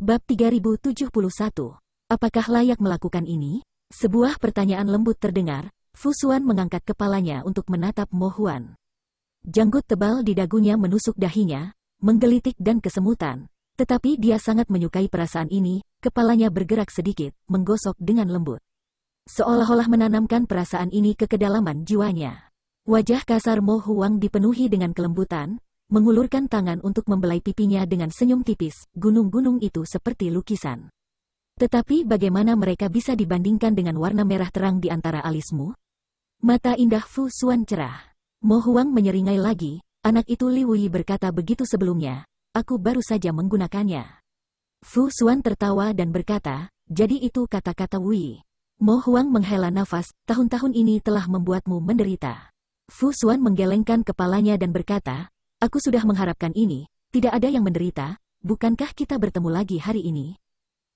Bab 3071. Apakah layak melakukan ini? Sebuah pertanyaan lembut terdengar. Fu Xuan mengangkat kepalanya untuk menatap Mo Huan. Janggut tebal di dagunya menusuk dahinya, menggelitik dan kesemutan. Tetapi dia sangat menyukai perasaan ini, kepalanya bergerak sedikit, menggosok dengan lembut. Seolah-olah menanamkan perasaan ini ke kedalaman jiwanya. Wajah kasar Mo Huang dipenuhi dengan kelembutan, mengulurkan tangan untuk membelai pipinya dengan senyum tipis. Gunung-gunung itu seperti lukisan. Tetapi bagaimana mereka bisa dibandingkan dengan warna merah terang di antara alismu? Mata indah Fu Xuan cerah. Mo Huang menyeringai lagi. Anak itu Li Wei berkata begitu sebelumnya. Aku baru saja menggunakannya. Fu Xuan tertawa dan berkata, jadi itu kata-kata Wei. Mo Huang menghela nafas. Tahun-tahun ini telah membuatmu menderita. Fu Xuan menggelengkan kepalanya dan berkata, aku sudah mengharapkan ini, tidak ada yang menderita, bukankah kita bertemu lagi hari ini?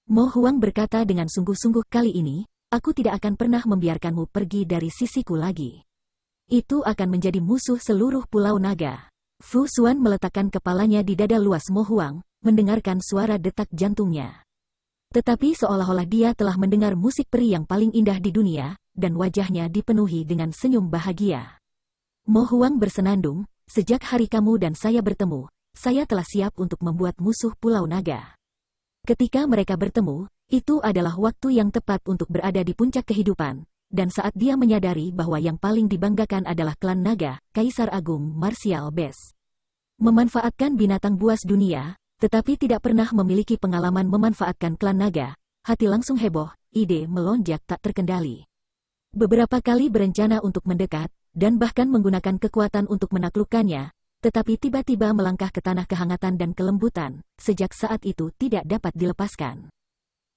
Mo Huang berkata dengan sungguh-sungguh, kali ini, aku tidak akan pernah membiarkanmu pergi dari sisiku lagi. Itu akan menjadi musuh seluruh Pulau Naga. Fu Xuan meletakkan kepalanya di dada luas Mo Huang, mendengarkan suara detak jantungnya. Tetapi seolah-olah dia telah mendengar musik peri yang paling indah di dunia, dan wajahnya dipenuhi dengan senyum bahagia. Mo Huang bersenandung, sejak hari kamu dan saya bertemu, saya telah siap untuk membuat musuh Pulau Naga. Ketika mereka bertemu, itu adalah waktu yang tepat untuk berada di puncak kehidupan, dan saat dia menyadari bahwa yang paling dibanggakan adalah klan Naga, Kaisar Agung Martial Best. Memanfaatkan binatang buas dunia, tetapi tidak pernah memiliki pengalaman memanfaatkan klan Naga, hati langsung heboh, ide melonjak tak terkendali. Beberapa kali berencana untuk mendekat, dan bahkan menggunakan kekuatan untuk menaklukkannya, tetapi tiba-tiba melangkah ke tanah kehangatan dan kelembutan, sejak saat itu tidak dapat dilepaskan.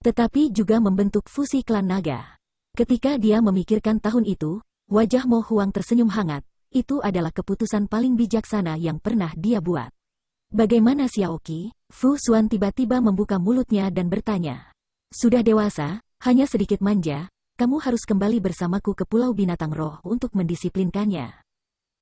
Tetapi juga membentuk fusi klan Naga. Ketika dia memikirkan tahun itu, wajah Mo Huang tersenyum hangat, itu adalah keputusan paling bijaksana yang pernah dia buat. Bagaimana Xiaoqi? Fu Xuan tiba-tiba membuka mulutnya dan bertanya. Sudah dewasa, hanya sedikit manja, kamu harus kembali bersamaku ke Pulau Binatang Roh untuk mendisiplinkannya.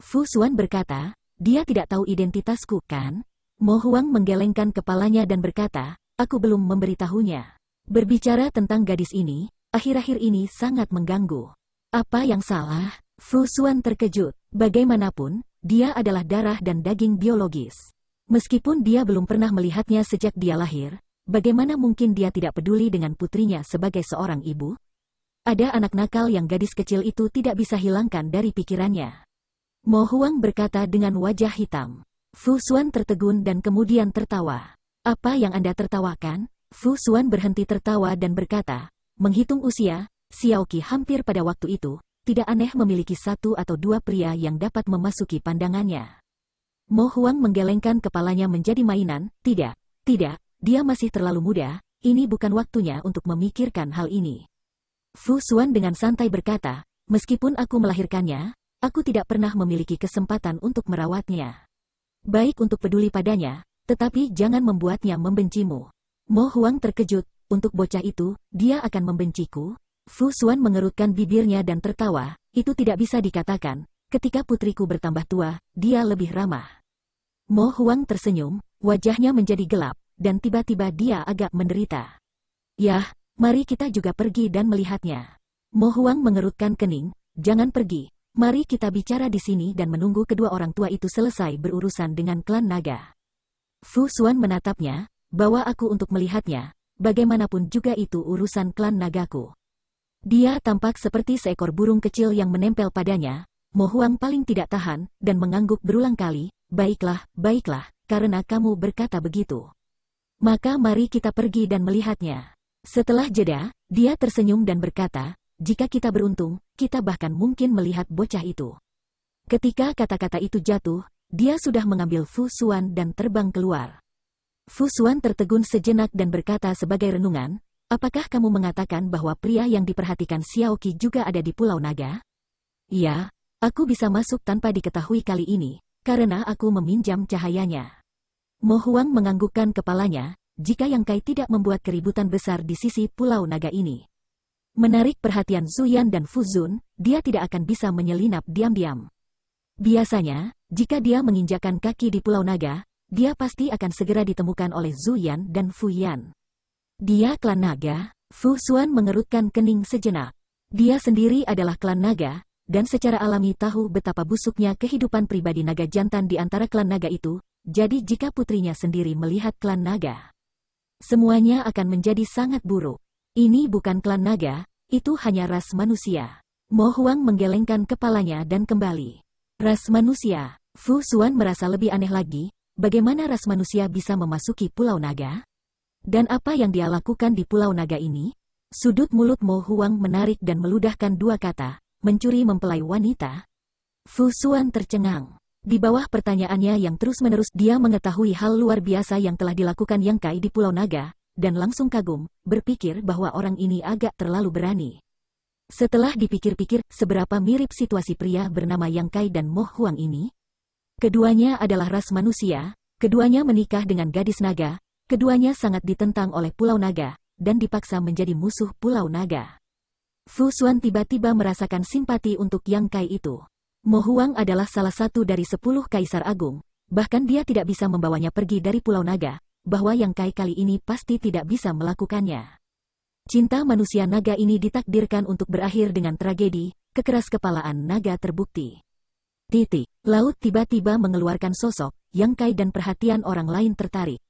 Fu Xuan berkata, dia tidak tahu identitasku, kan? Mo Huang menggelengkan kepalanya dan berkata, aku belum memberitahunya. Berbicara tentang gadis ini, akhir-akhir ini sangat mengganggu. Apa yang salah? Fu Xuan terkejut. Bagaimanapun, dia adalah darah dan daging biologis. Meskipun dia belum pernah melihatnya sejak dia lahir, bagaimana mungkin dia tidak peduli dengan putrinya sebagai seorang ibu? Ada anak nakal yang gadis kecil itu tidak bisa hilangkan dari pikirannya. Mo Huang berkata dengan wajah hitam. Fu Xuan tertegun dan kemudian tertawa. Apa yang Anda tertawakan? Fu Xuan berhenti tertawa dan berkata, menghitung usia, Xiaoqi hampir pada waktu itu, tidak aneh memiliki satu atau dua pria yang dapat memasuki pandangannya. Mo Huang menggelengkan kepalanya menjadi mainan, tidak, dia masih terlalu muda, ini bukan waktunya untuk memikirkan hal ini. Fu Xuan dengan santai berkata, meskipun aku melahirkannya, aku tidak pernah memiliki kesempatan untuk merawatnya. Baik untuk peduli padanya, tetapi jangan membuatnya membencimu. Mo Huang terkejut, untuk bocah itu, dia akan membenciku? Fu Xuan mengerutkan bibirnya dan tertawa, itu tidak bisa dikatakan, ketika putriku bertambah tua, dia lebih ramah. Mo Huang tersenyum, wajahnya menjadi gelap, dan tiba-tiba dia agak menderita. Yah, mari kita juga pergi dan melihatnya. Mo Huang mengerutkan kening, jangan pergi. Mari kita bicara di sini dan menunggu kedua orang tua itu selesai berurusan dengan klan Naga. Fu Xuan menatapnya, bawa aku untuk melihatnya, bagaimanapun juga itu urusan klan Nagaku. Dia tampak seperti seekor burung kecil yang menempel padanya. Mo Huang paling tidak tahan, dan mengangguk berulang kali, baiklah, karena kamu berkata begitu. Maka mari kita pergi dan melihatnya. Setelah jeda, dia tersenyum dan berkata, jika kita beruntung, kita bahkan mungkin melihat bocah itu. Ketika kata-kata itu jatuh, dia sudah mengambil Fu Xuan dan terbang keluar. Fu Xuan tertegun sejenak dan berkata sebagai renungan, apakah kamu mengatakan bahwa pria yang diperhatikan Xiaoqi juga ada di Pulau Naga? Iya, aku bisa masuk tanpa diketahui kali ini, karena aku meminjam cahayanya. Mo Huang menganggukkan kepalanya, jika Yang Kai tidak membuat keributan besar di sisi Pulau Naga ini. Menarik perhatian Zuyan dan Fu Zun, dia tidak akan bisa menyelinap diam-diam. Biasanya, jika dia menginjakkan kaki di Pulau Naga, dia pasti akan segera ditemukan oleh Zuyan dan Fu Yan. Dia klan naga? Fu Xuan mengerutkan kening sejenak. Dia sendiri adalah klan naga, dan secara alami tahu betapa busuknya kehidupan pribadi naga jantan di antara klan naga itu, jadi jika putrinya sendiri melihat klan naga, semuanya akan menjadi sangat buruk. Ini bukan klan naga, itu hanya ras manusia. Mo Huang menggelengkan kepalanya dan kembali. Ras manusia. Fu Xuan merasa lebih aneh lagi, bagaimana ras manusia bisa memasuki Pulau Naga? Dan apa yang dia lakukan di Pulau Naga ini? Sudut mulut Mo Huang menarik dan meludahkan dua kata, mencuri mempelai wanita. Fu Xuan tercengang. Di bawah pertanyaannya yang terus-menerus, dia mengetahui hal luar biasa yang telah dilakukan Yang Kai di Pulau Naga, dan langsung kagum, berpikir bahwa orang ini agak terlalu berani. Setelah dipikir-pikir, seberapa mirip situasi pria bernama Yang Kai dan Mo Huang ini? Keduanya adalah ras manusia, keduanya menikah dengan gadis naga, keduanya sangat ditentang oleh Pulau Naga, dan dipaksa menjadi musuh Pulau Naga. Fu Xuan tiba-tiba merasakan simpati untuk Yang Kai itu. Mo Huang adalah salah satu dari 10 kaisar agung, bahkan dia tidak bisa membawanya pergi dari Pulau Naga, bahwa Yang Kai kali ini pasti tidak bisa melakukannya. Cinta manusia naga ini ditakdirkan untuk berakhir dengan tragedi, kekeraskepalaan naga terbukti. Laut tiba-tiba mengeluarkan sosok Yang Kai dan perhatian orang lain tertarik.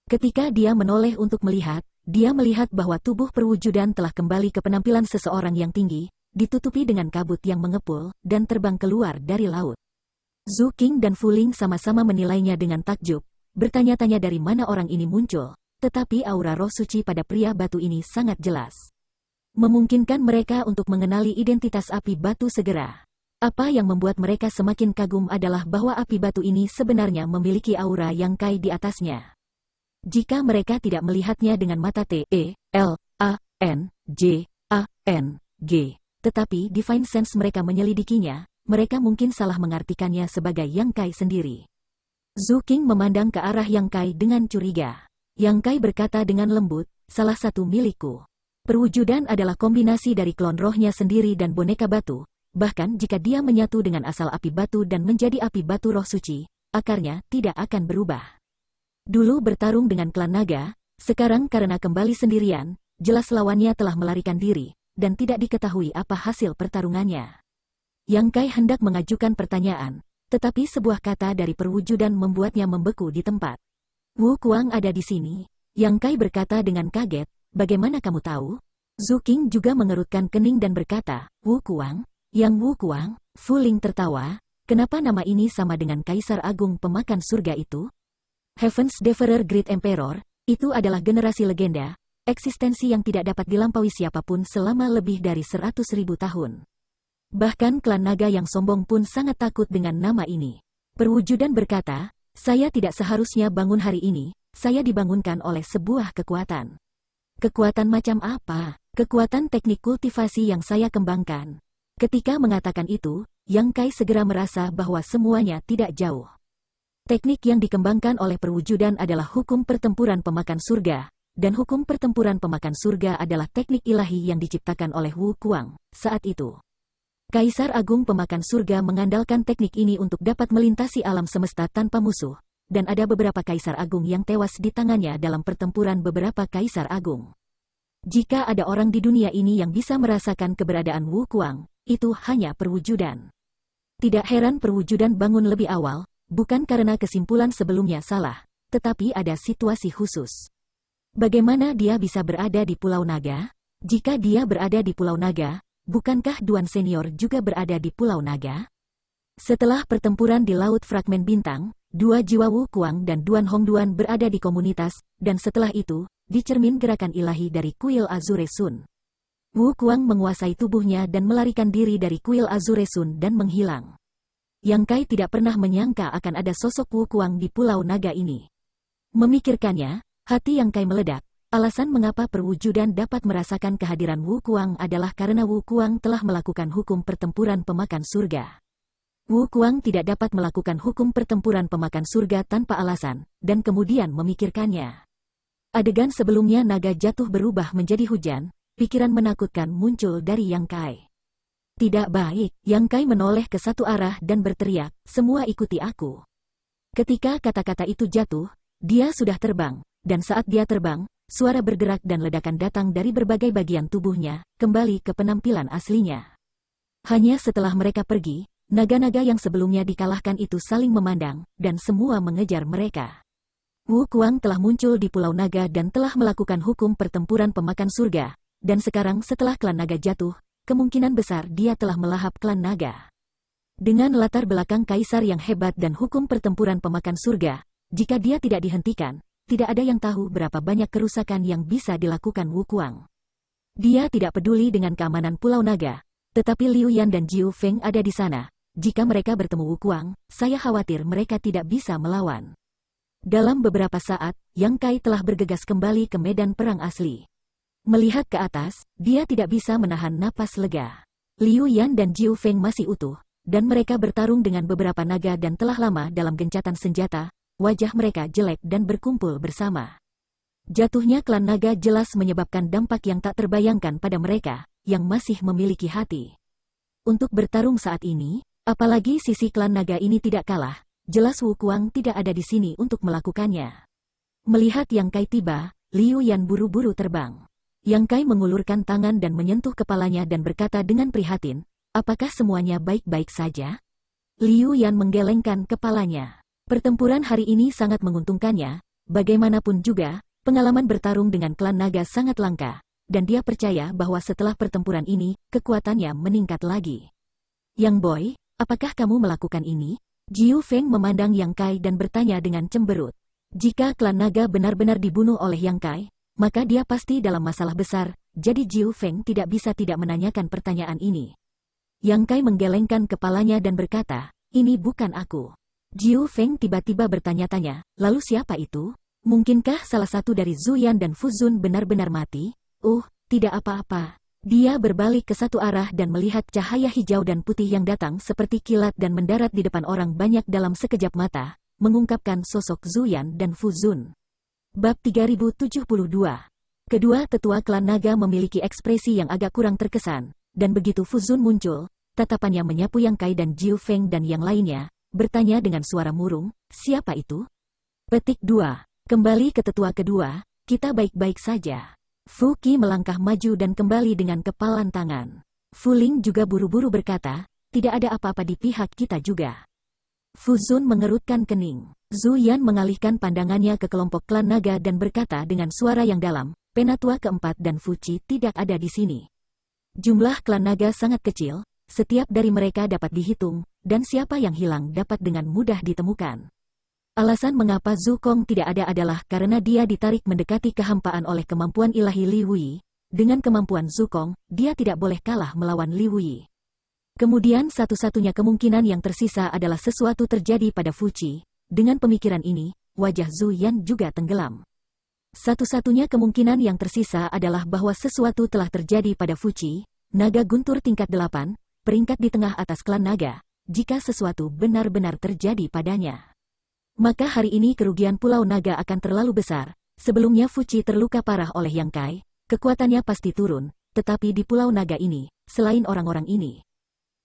Ketika dia menoleh untuk melihat, dia melihat bahwa tubuh perwujudan telah kembali ke penampilan seseorang yang tinggi, ditutupi dengan kabut yang mengepul, dan terbang keluar dari laut. Zhu Qing dan Fu Ling sama-sama menilainya dengan takjub, bertanya-tanya dari mana orang ini muncul, tetapi aura roh suci pada pria batu ini sangat jelas. Memungkinkan mereka untuk mengenali identitas api batu segera. Apa yang membuat mereka semakin kagum adalah bahwa api batu ini sebenarnya memiliki aura Yang Kai di atasnya. Jika mereka tidak melihatnya dengan mata T-E-L-A-N-J-A-N-G, tetapi Divine Sense mereka menyelidikinya, mereka mungkin salah mengartikannya sebagai Yang Kai sendiri. Zhu Qing memandang ke arah Yang Kai dengan curiga. Yang Kai berkata dengan lembut, salah satu milikku. Perwujudan adalah kombinasi dari klon rohnya sendiri dan boneka batu, bahkan jika dia menyatu dengan asal api batu dan menjadi api batu roh suci, akarnya tidak akan berubah. Dulu bertarung dengan klan naga, sekarang karena kembali sendirian, jelas lawannya telah melarikan diri, dan tidak diketahui apa hasil pertarungannya. Yang Kai hendak mengajukan pertanyaan, tetapi sebuah kata dari perwujudan membuatnya membeku di tempat. Wu Kuang ada di sini. Yang Kai berkata dengan kaget, bagaimana kamu tahu? Zhu Qing juga mengerutkan kening dan berkata, Wu Kuang? Yang Wu Kuang? Fu Ling tertawa, kenapa nama ini sama dengan Kaisar Agung pemakan surga itu? Heaven's Devourer Great Emperor, itu adalah generasi legenda, eksistensi yang tidak dapat dilampaui siapapun selama lebih dari 100.000 tahun. Bahkan klan naga yang sombong pun sangat takut dengan nama ini. Perwujudan berkata, saya tidak seharusnya bangun hari ini, saya dibangunkan oleh sebuah kekuatan. Kekuatan macam apa? Kekuatan teknik kultivasi yang saya kembangkan. Ketika mengatakan itu, Yang Kai segera merasa bahwa semuanya tidak jauh. Teknik yang dikembangkan oleh perwujudan adalah hukum pertempuran pemakan surga, dan hukum pertempuran pemakan surga adalah teknik ilahi yang diciptakan oleh Wu Kuang. Saat itu, Kaisar Agung pemakan surga mengandalkan teknik ini untuk dapat melintasi alam semesta tanpa musuh, dan ada beberapa Kaisar Agung yang tewas di tangannya dalam pertempuran beberapa Kaisar Agung. Jika ada orang di dunia ini yang bisa merasakan keberadaan Wu Kuang, itu hanya perwujudan. Tidak heran perwujudan bangun lebih awal, bukan karena kesimpulan sebelumnya salah, tetapi ada situasi khusus. Bagaimana dia bisa berada di Pulau Naga? Jika dia berada di Pulau Naga, bukankah Duan Senior juga berada di Pulau Naga? Setelah pertempuran di Laut Fragmen Bintang, dua jiwa Wu Kuang dan Duan Hongduan berada di komunitas, dan setelah itu, dicermin gerakan ilahi dari Kuil Azure Sun. Wu Kuang menguasai tubuhnya dan melarikan diri dari Kuil Azure Sun dan menghilang. Yang Kai tidak pernah menyangka akan ada sosok Wu Kuang di Pulau Naga ini. Memikirkannya, hati Yang Kai meledak. Alasan mengapa perwujudan dapat merasakan kehadiran Wu Kuang adalah karena Wu Kuang telah melakukan hukum pertempuran pemakan surga. Wu Kuang tidak dapat melakukan hukum pertempuran pemakan surga tanpa alasan, dan kemudian memikirkannya. Adegan sebelumnya naga jatuh berubah menjadi hujan, pikiran menakutkan muncul dari Yang Kai. Tidak baik, Yang Kai menoleh ke satu arah dan berteriak, semua ikuti aku. Ketika kata-kata itu jatuh, dia sudah terbang, dan saat dia terbang, suara bergerak dan ledakan datang dari berbagai bagian tubuhnya, kembali ke penampilan aslinya. Hanya setelah mereka pergi, naga-naga yang sebelumnya dikalahkan itu saling memandang, dan semua mengejar mereka. Wu Kuang telah muncul di Pulau Naga dan telah melakukan hukum pertempuran pemakan surga, dan sekarang setelah klan naga jatuh, kemungkinan besar dia telah melahap klan naga. Dengan latar belakang kaisar yang hebat dan hukum pertempuran pemakan surga, jika dia tidak dihentikan, tidak ada yang tahu berapa banyak kerusakan yang bisa dilakukan Wu Kuang. Dia tidak peduli dengan keamanan Pulau Naga, tetapi Liu Yan dan Jiu Feng ada di sana. Jika mereka bertemu Wu Kuang, saya khawatir mereka tidak bisa melawan. Dalam beberapa saat, Yang Kai telah bergegas kembali ke medan perang asli. Melihat ke atas, dia tidak bisa menahan napas lega. Liu Yan dan Jiu Feng masih utuh, dan mereka bertarung dengan beberapa naga dan telah lama dalam gencatan senjata, wajah mereka jelek dan berkumpul bersama. Jatuhnya klan naga jelas menyebabkan dampak yang tak terbayangkan pada mereka, yang masih memiliki hati. Untuk bertarung saat ini, apalagi sisi klan naga ini tidak kalah, jelas Wu Kuang tidak ada di sini untuk melakukannya. Melihat Yang Kai tiba, Liu Yan buru-buru terbang. Yang Kai mengulurkan tangan dan menyentuh kepalanya dan berkata dengan prihatin, "Apakah semuanya baik-baik saja?" Liu Yan menggelengkan kepalanya. Pertempuran hari ini sangat menguntungkannya, bagaimanapun juga, pengalaman bertarung dengan klan naga sangat langka, dan dia percaya bahwa setelah pertempuran ini, kekuatannya meningkat lagi. "Yang Boy, apakah kamu melakukan ini?" Jiu Feng memandang Yang Kai dan bertanya dengan cemberut. Jika klan naga benar-benar dibunuh oleh Yang Kai, maka dia pasti dalam masalah besar, jadi Jiu Feng tidak bisa tidak menanyakan pertanyaan ini. Yang Kai menggelengkan kepalanya dan berkata, "Ini bukan aku." Jiu Feng tiba-tiba bertanya-tanya, "Lalu siapa itu? Mungkinkah salah satu dari Zhu Yan dan Fu Zun benar-benar mati?" Tidak apa-apa." Dia berbalik ke satu arah dan melihat cahaya hijau dan putih yang datang seperti kilat dan mendarat di depan orang banyak dalam sekejap mata, mengungkapkan sosok Zhu Yan dan Fu Zun. Bab 3072. Kedua tetua klan naga memiliki ekspresi yang agak kurang terkesan, dan begitu Fu Zun muncul, tatapannya menyapu Yang Kai dan Jiu Feng dan yang lainnya, bertanya dengan suara murung, "Siapa itu?" Petik 2. Kembali ke tetua kedua, "Kita baik-baik saja." Fu Qi melangkah maju dan kembali dengan kepalan tangan. Fu Ling juga buru-buru berkata, "Tidak ada apa-apa di pihak kita juga." Fu Zun mengerutkan kening. Zhu Yan mengalihkan pandangannya ke kelompok klan naga dan berkata dengan suara yang dalam, "Penatua keempat dan Fu Qi tidak ada di sini." Jumlah klan naga sangat kecil, setiap dari mereka dapat dihitung, dan siapa yang hilang dapat dengan mudah ditemukan. Alasan mengapa Zhu Kong tidak ada adalah karena dia ditarik mendekati kehampaan oleh kemampuan ilahi Li Wei. Dengan kemampuan Zhu Kong, dia tidak boleh kalah melawan Li Wei. Kemudian satu-satunya kemungkinan yang tersisa adalah sesuatu terjadi pada Fu Qi. Dengan pemikiran ini, wajah Zhu Yan juga tenggelam. Satu-satunya kemungkinan yang tersisa adalah bahwa sesuatu telah terjadi pada Fu Qi, naga guntur tingkat 8, peringkat di tengah atas klan naga, jika sesuatu benar-benar terjadi padanya. Maka hari ini kerugian Pulau Naga akan terlalu besar. Sebelumnya Fu Qi terluka parah oleh Yang Kai, kekuatannya pasti turun, tetapi di Pulau Naga ini, selain orang-orang ini,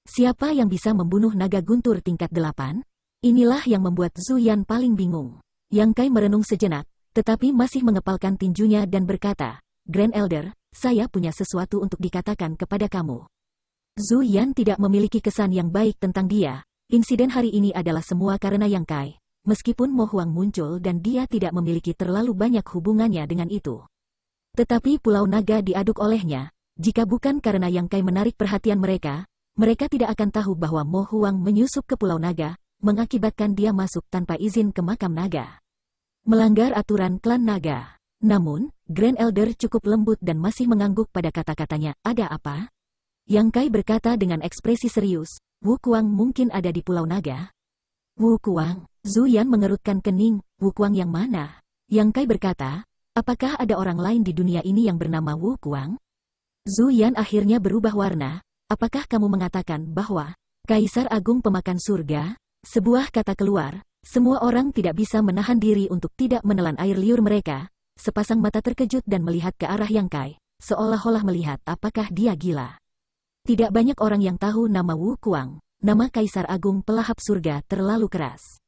siapa yang bisa membunuh naga guntur tingkat 8? Inilah yang membuat Zhu Yan paling bingung. Yang Kai merenung sejenak, tetapi masih mengepalkan tinjunya dan berkata, "Grand Elder, saya punya sesuatu untuk dikatakan kepada kamu." Zhu Yan tidak memiliki kesan yang baik tentang dia. Insiden hari ini adalah semua karena Yang Kai. Meskipun Mo Huang muncul dan dia tidak memiliki terlalu banyak hubungannya dengan itu. Tetapi Pulau Naga diaduk olehnya, jika bukan karena Yang Kai menarik perhatian mereka, mereka tidak akan tahu bahwa Mo Huang menyusup ke Pulau Naga, mengakibatkan dia masuk tanpa izin ke makam naga. Melanggar aturan klan naga. Namun, Grand Elder cukup lembut dan masih mengangguk pada kata-katanya, "Ada apa?" Yang Kai berkata dengan ekspresi serius, "Wu Kuang mungkin ada di Pulau Naga." "Wu Kuang?" Zhu Yan mengerutkan kening, "Wu Kuang yang mana?" Yang Kai berkata, "Apakah ada orang lain di dunia ini yang bernama Wu Kuang?" Zhu Yan akhirnya berubah warna, "Apakah kamu mengatakan bahwa Kaisar Agung Pemakan Surga?" Sebuah kata keluar, semua orang tidak bisa menahan diri untuk tidak menelan air liur mereka, sepasang mata terkejut dan melihat ke arah Yang Kai, seolah-olah melihat apakah dia gila. Tidak banyak orang yang tahu nama Wu Kuang, nama Kaisar Agung Pelahap Surga terlalu keras.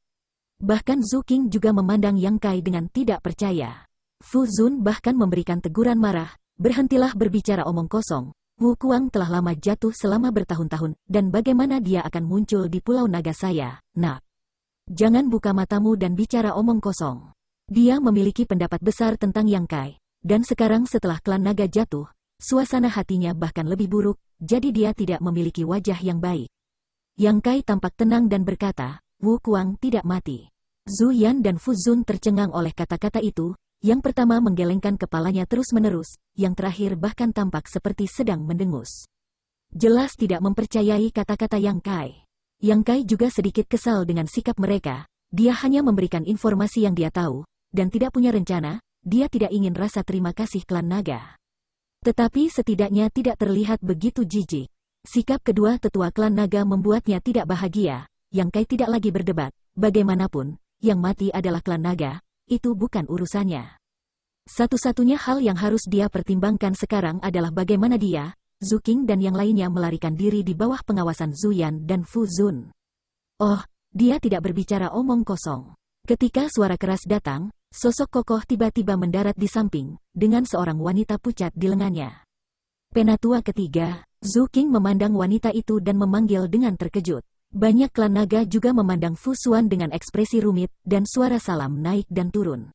Bahkan Zhu Qing juga memandang Yang Kai dengan tidak percaya. Fu Zun bahkan memberikan teguran marah, berhentilah berbicara omong kosong. Wu Kuang telah lama jatuh selama bertahun-tahun, dan bagaimana dia akan muncul di Pulau Naga saya, nak? Jangan buka matamu dan bicara omong kosong. Dia memiliki pendapat besar tentang Yang Kai, dan sekarang setelah klan naga jatuh, suasana hatinya bahkan lebih buruk, jadi dia tidak memiliki wajah yang baik. Yang Kai tampak tenang dan berkata, Wu Kuang tidak mati. Zhu Yan dan Fu Zun tercengang oleh kata-kata itu. Yang pertama menggelengkan kepalanya terus-menerus, yang terakhir bahkan tampak seperti sedang mendengus. Jelas tidak mempercayai kata-kata Yang Kai. Yang Kai juga sedikit kesal dengan sikap mereka, dia hanya memberikan informasi yang dia tahu, dan tidak punya rencana, dia tidak ingin rasa terima kasih klan naga. Tetapi setidaknya tidak terlihat begitu jijik. Sikap kedua tetua klan naga membuatnya tidak bahagia, Yang Kai tidak lagi berdebat, bagaimanapun, yang mati adalah klan naga. Itu bukan urusannya. Satu-satunya hal yang harus dia pertimbangkan sekarang adalah bagaimana dia, Zhu Qing dan yang lainnya melarikan diri di bawah pengawasan Zhu Yan dan Fu Zun. Oh, dia tidak berbicara omong kosong. Ketika suara keras datang, sosok kokoh tiba-tiba mendarat di samping, dengan seorang wanita pucat di lengannya. Penatua ketiga, Zhu Qing memandang wanita itu dan memanggil dengan terkejut. Banyak klan naga juga memandang Fu Xuan dengan ekspresi rumit, dan suara salam naik dan turun.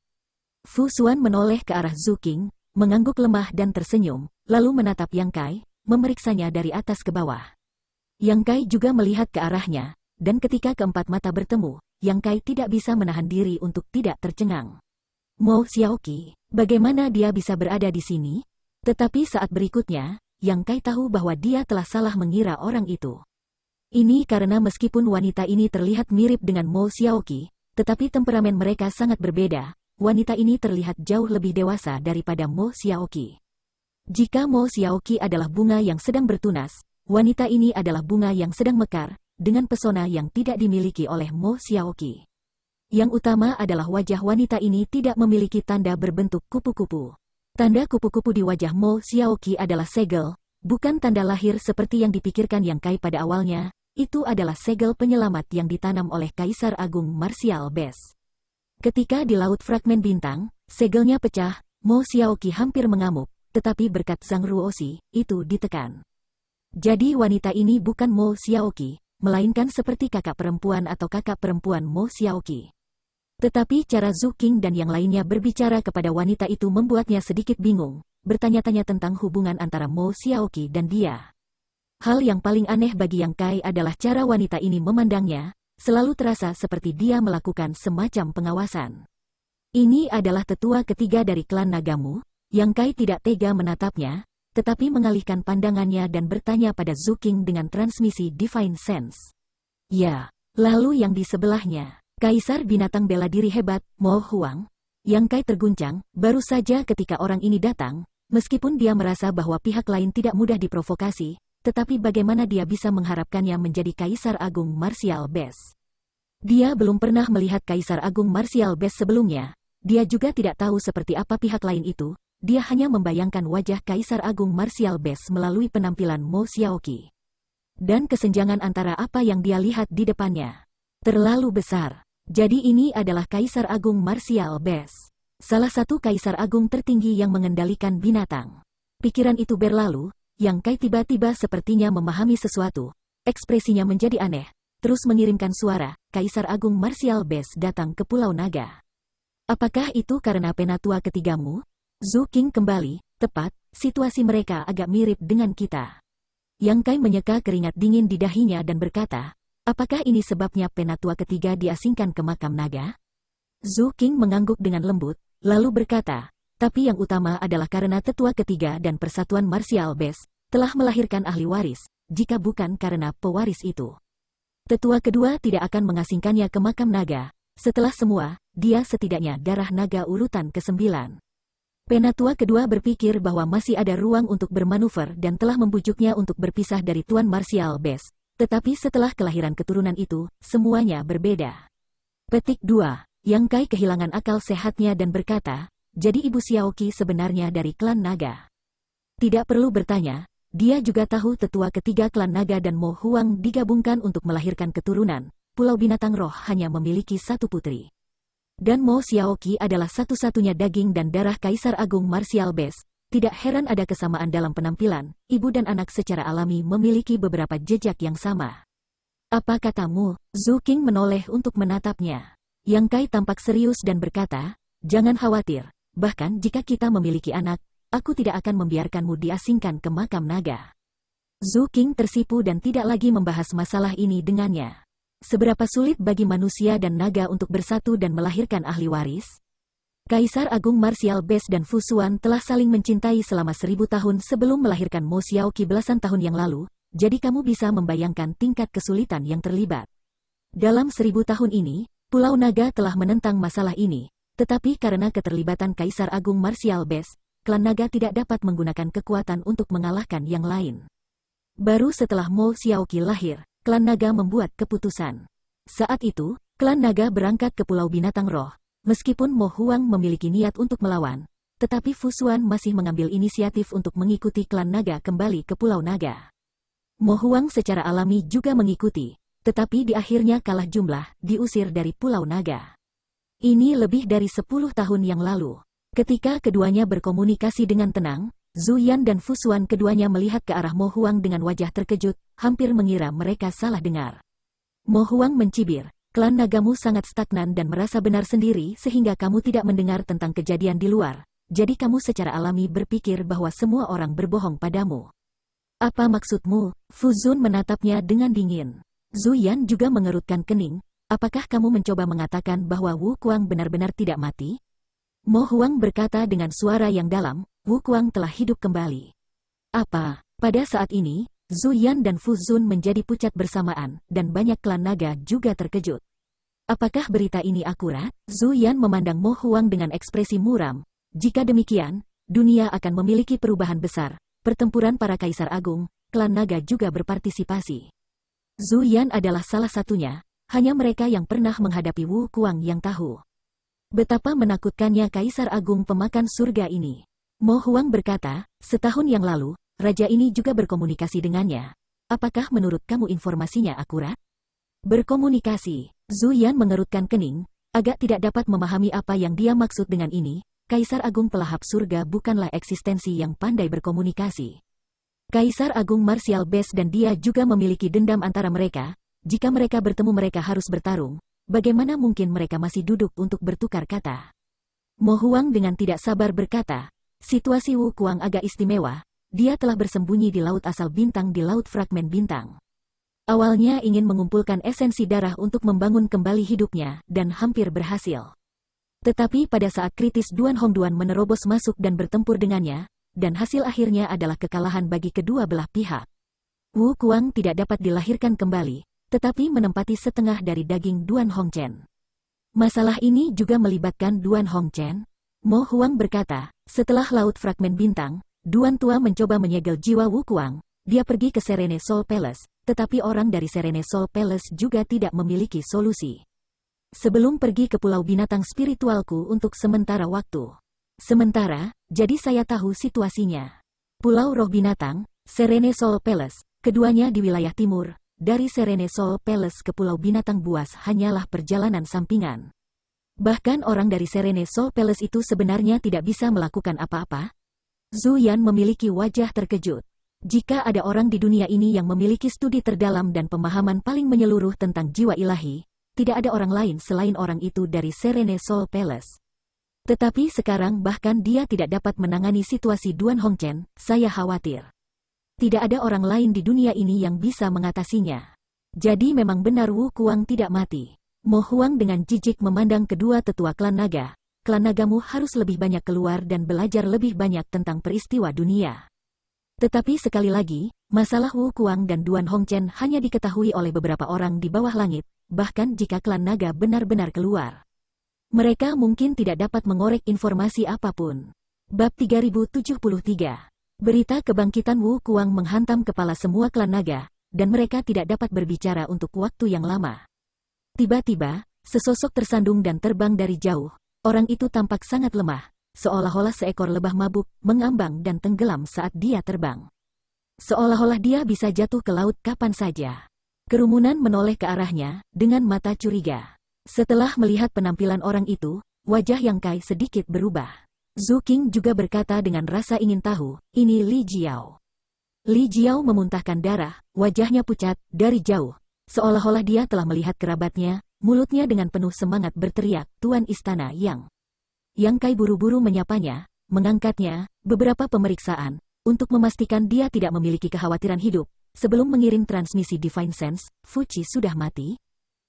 Fu Xuan menoleh ke arah Zhu Qing, mengangguk lemah dan tersenyum, lalu menatap Yang Kai, memeriksanya dari atas ke bawah. Yang Kai juga melihat ke arahnya, dan ketika keempat mata bertemu, Yang Kai tidak bisa menahan diri untuk tidak tercengang. Mo Xiaoqi, bagaimana dia bisa berada di sini? Tetapi saat berikutnya, Yang Kai tahu bahwa dia telah salah mengira orang itu. Ini karena meskipun wanita ini terlihat mirip dengan Mo Xiaoqi, tetapi temperamen mereka sangat berbeda. Wanita ini terlihat jauh lebih dewasa daripada Mo Xiaoqi. Jika Mo Xiaoqi adalah bunga yang sedang bertunas, wanita ini adalah bunga yang sedang mekar, dengan pesona yang tidak dimiliki oleh Mo Xiaoqi. Yang utama adalah wajah wanita ini tidak memiliki tanda berbentuk kupu-kupu. Tanda kupu-kupu di wajah Mo Xiaoqi adalah segel, bukan tanda lahir seperti yang dipikirkan Yang Kai pada awalnya. Itu adalah segel penyelamat yang ditanam oleh Kaisar Agung Martial Best. Ketika di Laut Fragmen Bintang, segelnya pecah, Mo Xiaoqi hampir mengamuk, tetapi berkat Zhang Ruoxi, itu ditekan. Jadi wanita ini bukan Mo Xiaoqi, melainkan seperti kakak perempuan atau kakak perempuan Mo Xiaoqi. Tetapi cara Zhu Qing dan yang lainnya berbicara kepada wanita itu membuatnya sedikit bingung, bertanya-tanya tentang hubungan antara Mo Xiaoqi dan dia. Hal yang paling aneh bagi Yang Kai adalah cara wanita ini memandangnya, selalu terasa seperti dia melakukan semacam pengawasan. Ini adalah tetua ketiga dari klan nagamu. Yang Kai tidak tega menatapnya, tetapi mengalihkan pandangannya dan bertanya pada Zhu Qing dengan transmisi Divine Sense. Ya, lalu yang di sebelahnya, Kaisar binatang bela diri hebat, Mo Huang. Yang Kai terguncang, baru saja ketika orang ini datang, meskipun dia merasa bahwa pihak lain tidak mudah diprovokasi, tetapi bagaimana dia bisa mengharapkannya menjadi Kaisar Agung Martial Best? Dia belum pernah melihat Kaisar Agung Martial Best sebelumnya. Dia juga tidak tahu seperti apa pihak lain itu. Dia hanya membayangkan wajah Kaisar Agung Martial Best melalui penampilan Mo Xiaoqi. Dan kesenjangan antara apa yang dia lihat di depannya terlalu besar. Jadi ini adalah Kaisar Agung Martial Best, salah satu Kaisar Agung tertinggi yang mengendalikan binatang. Pikiran itu berlalu. Yang Kai tiba-tiba sepertinya memahami sesuatu. Ekspresinya menjadi aneh, terus mengirimkan suara, Kaisar Agung Martial Best datang ke Pulau Naga. Apakah itu karena penatua ketigamu? Zhu Qing kembali, tepat, situasi mereka agak mirip dengan kita. Yang Kai menyeka keringat dingin di dahinya dan berkata, apakah ini sebabnya penatua ketiga diasingkan ke makam naga? Zhu Qing mengangguk dengan lembut, lalu berkata, tapi yang utama adalah karena tetua ketiga dan persatuan Martial Best telah melahirkan ahli waris, jika bukan karena pewaris itu. Tetua kedua tidak akan mengasingkannya ke makam naga. Setelah semua, dia setidaknya darah naga urutan ke-9. Penatua kedua berpikir bahwa masih ada ruang untuk bermanuver dan telah membujuknya untuk berpisah dari Tuan Martial Best. Tetapi setelah kelahiran keturunan itu, semuanya berbeda. Petik 2. Yang Kai kehilangan akal sehatnya dan berkata, jadi Ibu Xiaoqi sebenarnya dari klan naga. Tidak perlu bertanya, dia juga tahu tetua ketiga klan naga dan Mo Huang digabungkan untuk melahirkan keturunan. Pulau Binatang Roh hanya memiliki satu putri. Dan Mo Xiaoqi adalah satu-satunya daging dan darah Kaisar Agung Martial Beast. Tidak heran ada kesamaan dalam penampilan, ibu dan anak secara alami memiliki beberapa jejak yang sama. Apa katamu? Zhu Qing menoleh untuk menatapnya. Yang Kai tampak serius dan berkata, jangan khawatir, bahkan jika kita memiliki anak, aku tidak akan membiarkanmu diasingkan ke makam naga. Zhu Qing tersipu dan tidak lagi membahas masalah ini dengannya. Seberapa sulit bagi manusia dan naga untuk bersatu dan melahirkan ahli waris? Kaisar Agung Martial Beast dan Fu Xuan telah saling mencintai selama 1000 tahun sebelum melahirkan Mo Xiaoqi belasan tahun yang lalu, jadi kamu bisa membayangkan tingkat kesulitan yang terlibat. Dalam 1000 tahun ini, Pulau Naga telah menentang masalah ini, tetapi karena keterlibatan Kaisar Agung Martial Beast, klan naga tidak dapat menggunakan kekuatan untuk mengalahkan yang lain. Baru setelah Mo Xiaoqi lahir, klan naga membuat keputusan. Saat itu, klan naga berangkat ke Pulau Binatang Roh. Meskipun Mo Huang memiliki niat untuk melawan, tetapi Fu Xuan masih mengambil inisiatif untuk mengikuti klan naga kembali ke Pulau Naga. Mo Huang secara alami juga mengikuti, tetapi di akhirnya kalah jumlah, diusir dari Pulau Naga. Ini lebih dari 10 tahun yang lalu. Ketika keduanya berkomunikasi dengan tenang, Zhu Yan dan Fu Xuan keduanya melihat ke arah Mo Huang dengan wajah terkejut, hampir mengira mereka salah dengar. Mo Huang mencibir, klan nagamu sangat stagnan dan merasa benar sendiri sehingga kamu tidak mendengar tentang kejadian di luar, jadi kamu secara alami berpikir bahwa semua orang berbohong padamu. Apa maksudmu? Fu Zun menatapnya dengan dingin. Zhu Yan juga mengerutkan kening, apakah kamu mencoba mengatakan bahwa Wu Kuang benar-benar tidak mati? Mo Huang berkata dengan suara yang dalam, Wu Kuang telah hidup kembali. Apa? Pada saat ini, Zhu Yan dan Fu Zun menjadi pucat bersamaan, dan banyak klan naga juga terkejut. Apakah berita ini akurat? Zhu Yan memandang Mo Huang dengan ekspresi muram. Jika demikian, dunia akan memiliki perubahan besar. Pertempuran para kaisar agung, klan naga juga berpartisipasi. Zhu Yan adalah salah satunya, hanya mereka yang pernah menghadapi Wu Kuang yang tahu betapa menakutkannya Kaisar Agung pemakan surga ini. Mo Huang berkata, setahun yang lalu, raja ini juga berkomunikasi dengannya. Apakah menurut kamu informasinya akurat? Berkomunikasi. Zhu Yan mengerutkan kening, agak tidak dapat memahami apa yang dia maksud dengan ini. Kaisar Agung pelahap surga bukanlah eksistensi yang pandai berkomunikasi. Kaisar Agung Martial Beast dan dia juga memiliki dendam antara mereka. Jika mereka bertemu mereka harus bertarung. Bagaimana mungkin mereka masih duduk untuk bertukar kata? Mo Huang dengan tidak sabar berkata, situasi Wu Kuang agak istimewa. Dia telah bersembunyi di laut asal bintang di laut fragmen bintang. Awalnya ingin mengumpulkan esensi darah untuk membangun kembali hidupnya, dan hampir berhasil. Tetapi pada saat kritis Duan Hongduan menerobos masuk dan bertempur dengannya, dan hasil akhirnya adalah kekalahan bagi kedua belah pihak. Wu Kuang tidak dapat dilahirkan kembali, tetapi menempati setengah dari daging Duan Hongchen. Masalah ini juga melibatkan Duan Hongchen. Mo Huang berkata, setelah laut fragmen bintang, Duan Tua mencoba menyegel jiwa Wu Kuang. Dia pergi ke Serene Soul Palace, tetapi orang dari Serene Soul Palace juga tidak memiliki solusi. Sebelum pergi ke Pulau Binatang Spiritualku untuk sementara waktu. Sementara, jadi saya tahu situasinya. Pulau Roh Binatang, Serene Soul Palace, keduanya di wilayah timur. Dari Serene Soul Palace ke Pulau Binatang Buas hanyalah perjalanan sampingan. Bahkan orang dari Serene Soul Palace itu sebenarnya tidak bisa melakukan apa-apa. Zhu Yan memiliki wajah terkejut. Jika ada orang di dunia ini yang memiliki studi terdalam dan pemahaman paling menyeluruh tentang jiwa ilahi, tidak ada orang lain selain orang itu dari Serene Soul Palace. Tetapi sekarang bahkan dia tidak dapat menangani situasi Duan Hongchen, saya khawatir. Tidak ada orang lain di dunia ini yang bisa mengatasinya. Jadi memang benar Wu Kuang tidak mati. Mo Huang dengan jijik memandang kedua tetua klan naga. Klan nagamu harus lebih banyak keluar dan belajar lebih banyak tentang peristiwa dunia. Tetapi sekali lagi, masalah Wu Kuang dan Duan Hongchen hanya diketahui oleh beberapa orang di bawah langit, bahkan jika klan naga benar-benar keluar. Mereka mungkin tidak dapat mengorek informasi apapun. Bab 3073. Berita kebangkitan Wu Kuang menghantam kepala semua klan naga, dan mereka tidak dapat berbicara untuk waktu yang lama. Tiba-tiba, sesosok tersandung dan terbang dari jauh. Orang itu tampak sangat lemah, seolah-olah seekor lebah mabuk, mengambang dan tenggelam saat dia terbang. Seolah-olah dia bisa jatuh ke laut kapan saja. Kerumunan menoleh ke arahnya, dengan mata curiga. Setelah melihat penampilan orang itu, wajah Yang Kai sedikit berubah. Zhu Qing juga berkata dengan rasa ingin tahu, ini Li Jiao. Li Jiao memuntahkan darah, wajahnya pucat, dari jauh. Seolah-olah dia telah melihat kerabatnya, mulutnya dengan penuh semangat berteriak, Tuan Istana Yang. Yang Kai buru-buru menyapanya, mengangkatnya, beberapa pemeriksaan, untuk memastikan dia tidak memiliki kekhawatiran hidup. Sebelum mengirim transmisi Divine Sense, Fuji sudah mati?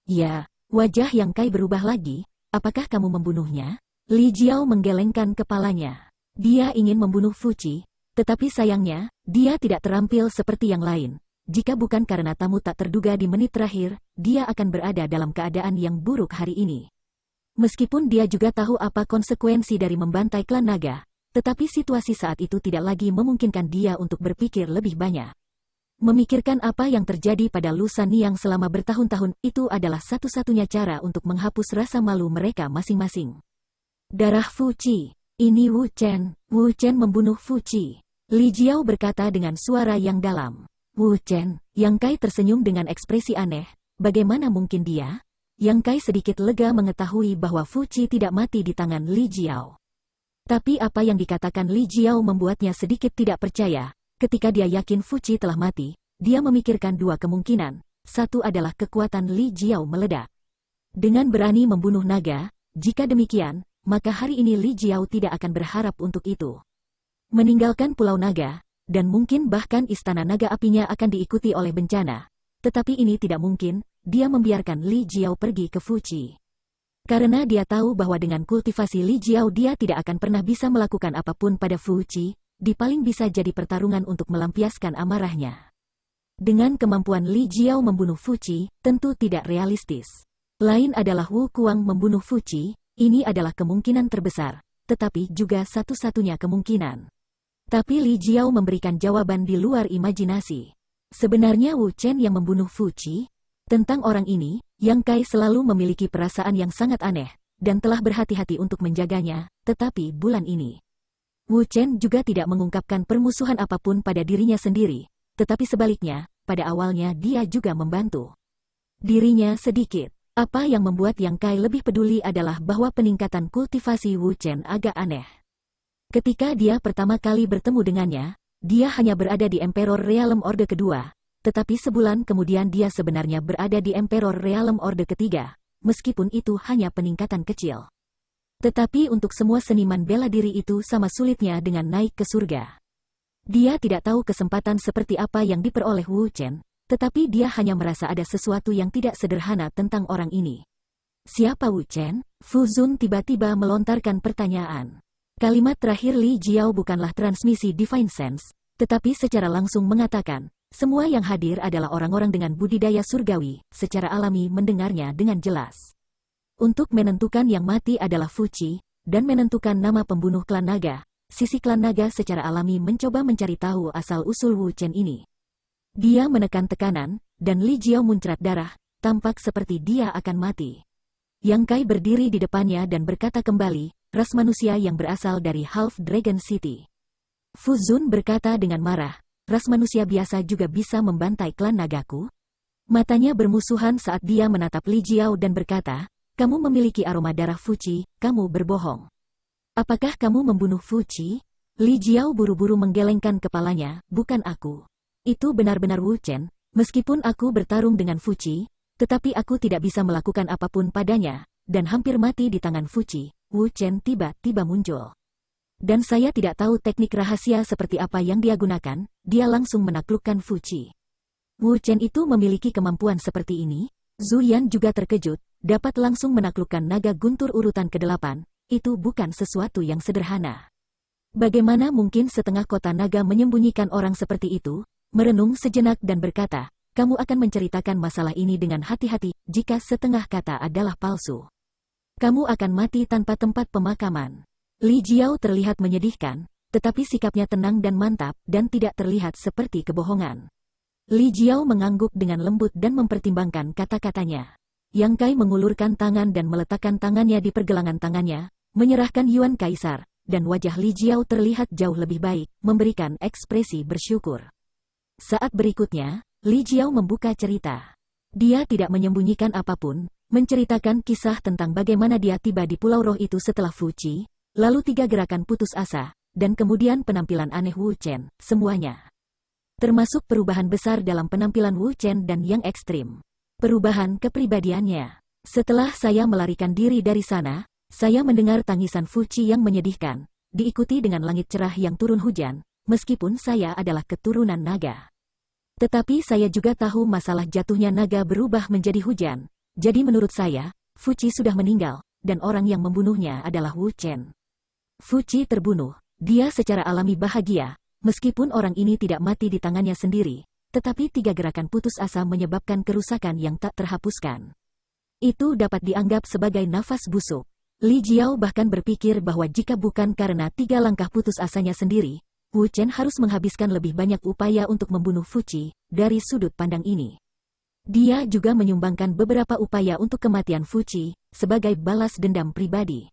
Ya, wajah Yang Kai berubah lagi, apakah kamu membunuhnya? Li Jiao menggelengkan kepalanya. Dia ingin membunuh Fuji, tetapi sayangnya, dia tidak terampil seperti yang lain. Jika bukan karena tamu tak terduga di menit terakhir, dia akan berada dalam keadaan yang buruk hari ini. Meskipun dia juga tahu apa konsekuensi dari membantai klan naga, tetapi situasi saat itu tidak lagi memungkinkan dia untuk berpikir lebih banyak. Memikirkan apa yang terjadi pada Lusan yang selama bertahun-tahun itu adalah satu-satunya cara untuk menghapus rasa malu mereka masing-masing. Darah Fuji. Ini Wu Chen. Wu Chen membunuh Fuji. Li Jiao berkata dengan suara yang dalam. Wu Chen. Yang Kai tersenyum dengan ekspresi aneh. Bagaimana mungkin dia? Yang Kai sedikit lega mengetahui bahwa Fuji tidak mati di tangan Li Jiao. Tapi apa yang dikatakan Li Jiao membuatnya sedikit tidak percaya. Ketika dia yakin Fuji telah mati, dia memikirkan dua kemungkinan. Satu adalah kekuatan Li Jiao meledak. Dengan berani membunuh naga, jika demikian, maka hari ini Li Jiao tidak akan berharap untuk itu. Meninggalkan Pulau Naga, dan mungkin bahkan Istana Naga Apinya akan diikuti oleh bencana. Tetapi ini tidak mungkin, dia membiarkan Li Jiao pergi ke Fuji. Karena dia tahu bahwa dengan kultivasi Li Jiao dia tidak akan pernah bisa melakukan apapun pada Fuji, di paling bisa jadi pertarungan untuk melampiaskan amarahnya. Dengan kemampuan Li Jiao membunuh Fuji, tentu tidak realistis. Lain adalah Wu Kuang membunuh Fuji, ini adalah kemungkinan terbesar, tetapi juga satu-satunya kemungkinan. Tapi Li Jiao memberikan jawaban di luar imajinasi. Sebenarnya Wu Chen yang membunuh Fuji? Tentang orang ini, Yang Kai selalu memiliki perasaan yang sangat aneh, dan telah berhati-hati untuk menjaganya, tetapi bulan ini. Wu Chen juga tidak mengungkapkan permusuhan apapun pada dirinya sendiri, tetapi sebaliknya, pada awalnya dia juga membantu dirinya sedikit. Apa yang membuat Yang Kai lebih peduli adalah bahwa peningkatan kultivasi Wu Chen agak aneh. Ketika dia pertama kali bertemu dengannya, dia hanya berada di Emperor Realm Orde kedua, tetapi sebulan kemudian dia sebenarnya berada di Emperor Realm Orde ketiga, meskipun itu hanya peningkatan kecil. Tetapi untuk semua seniman bela diri itu sama sulitnya dengan naik ke surga. Dia tidak tahu kesempatan seperti apa yang diperoleh Wu Chen, tetapi dia hanya merasa ada sesuatu yang tidak sederhana tentang orang ini. Siapa Wu Chen? Fu Zun tiba-tiba melontarkan pertanyaan. Kalimat terakhir Li Jiao bukanlah transmisi Divine Sense, tetapi secara langsung mengatakan, semua yang hadir adalah orang-orang dengan budidaya surgawi, secara alami mendengarnya dengan jelas. Untuk menentukan yang mati adalah Fuji, dan menentukan nama pembunuh klan naga, sisi klan naga secara alami mencoba mencari tahu asal-usul Wu Chen ini. Dia menekan tekanan, dan Li Jiao muncrat darah, tampak seperti dia akan mati. Yang Kai berdiri di depannya dan berkata kembali, ras manusia yang berasal dari Half Dragon City. Fu Zun berkata dengan marah, ras manusia biasa juga bisa membantai klan nagaku? Matanya bermusuhan saat dia menatap Li Jiao dan berkata, kamu memiliki aroma darah Fuji, kamu berbohong. Apakah kamu membunuh Fuji? Li Jiao buru-buru menggelengkan kepalanya, bukan aku. Itu benar-benar Wu Chen, meskipun aku bertarung dengan Fuji, tetapi aku tidak bisa melakukan apapun padanya, dan hampir mati di tangan Fuji. Wu Chen tiba-tiba muncul. Dan saya tidak tahu teknik rahasia seperti apa yang dia gunakan, dia langsung menaklukkan Fuji. Wu Chen itu memiliki kemampuan seperti ini? Zhu Yan juga terkejut, dapat langsung menaklukkan naga guntur urutan ke-8, itu bukan sesuatu yang sederhana. Bagaimana mungkin setengah kota naga menyembunyikan orang seperti itu? Merenung sejenak dan berkata, kamu akan menceritakan masalah ini dengan hati-hati, jika setengah kata adalah palsu. Kamu akan mati tanpa tempat pemakaman. Li Jiao terlihat menyedihkan, tetapi sikapnya tenang dan mantap, dan tidak terlihat seperti kebohongan. Li Jiao mengangguk dengan lembut dan mempertimbangkan kata-katanya. Yang Kai mengulurkan tangan dan meletakkan tangannya di pergelangan tangannya, menyerahkan Yuan Kaisar, dan wajah Li Jiao terlihat jauh lebih baik, memberikan ekspresi bersyukur. Saat berikutnya, Li Jiao membuka cerita. Dia tidak menyembunyikan apapun, menceritakan kisah tentang bagaimana dia tiba di Pulau Roh itu setelah Fuji, lalu 3 gerakan putus asa, dan kemudian penampilan aneh Wu Chen, semuanya. Termasuk perubahan besar dalam penampilan Wu Chen dan yang ekstrim. Perubahan kepribadiannya. Setelah saya melarikan diri dari sana, saya mendengar tangisan Fuji yang menyedihkan, diikuti dengan langit cerah yang turun hujan, meskipun saya adalah keturunan naga. Tetapi saya juga tahu masalah jatuhnya naga berubah menjadi hujan, jadi menurut saya, Fuji sudah meninggal, dan orang yang membunuhnya adalah Wu Chen. Fuji terbunuh, dia secara alami bahagia, meskipun orang ini tidak mati di tangannya sendiri, tetapi 3 gerakan putus asa menyebabkan kerusakan yang tak terhapuskan. Itu dapat dianggap sebagai nafas busuk. Li Jiao bahkan berpikir bahwa jika bukan karena 3 langkah putus asanya sendiri, Wu Chen harus menghabiskan lebih banyak upaya untuk membunuh Fuji. Dari sudut pandang ini, dia juga menyumbangkan beberapa upaya untuk kematian Fuji, sebagai balas dendam pribadi.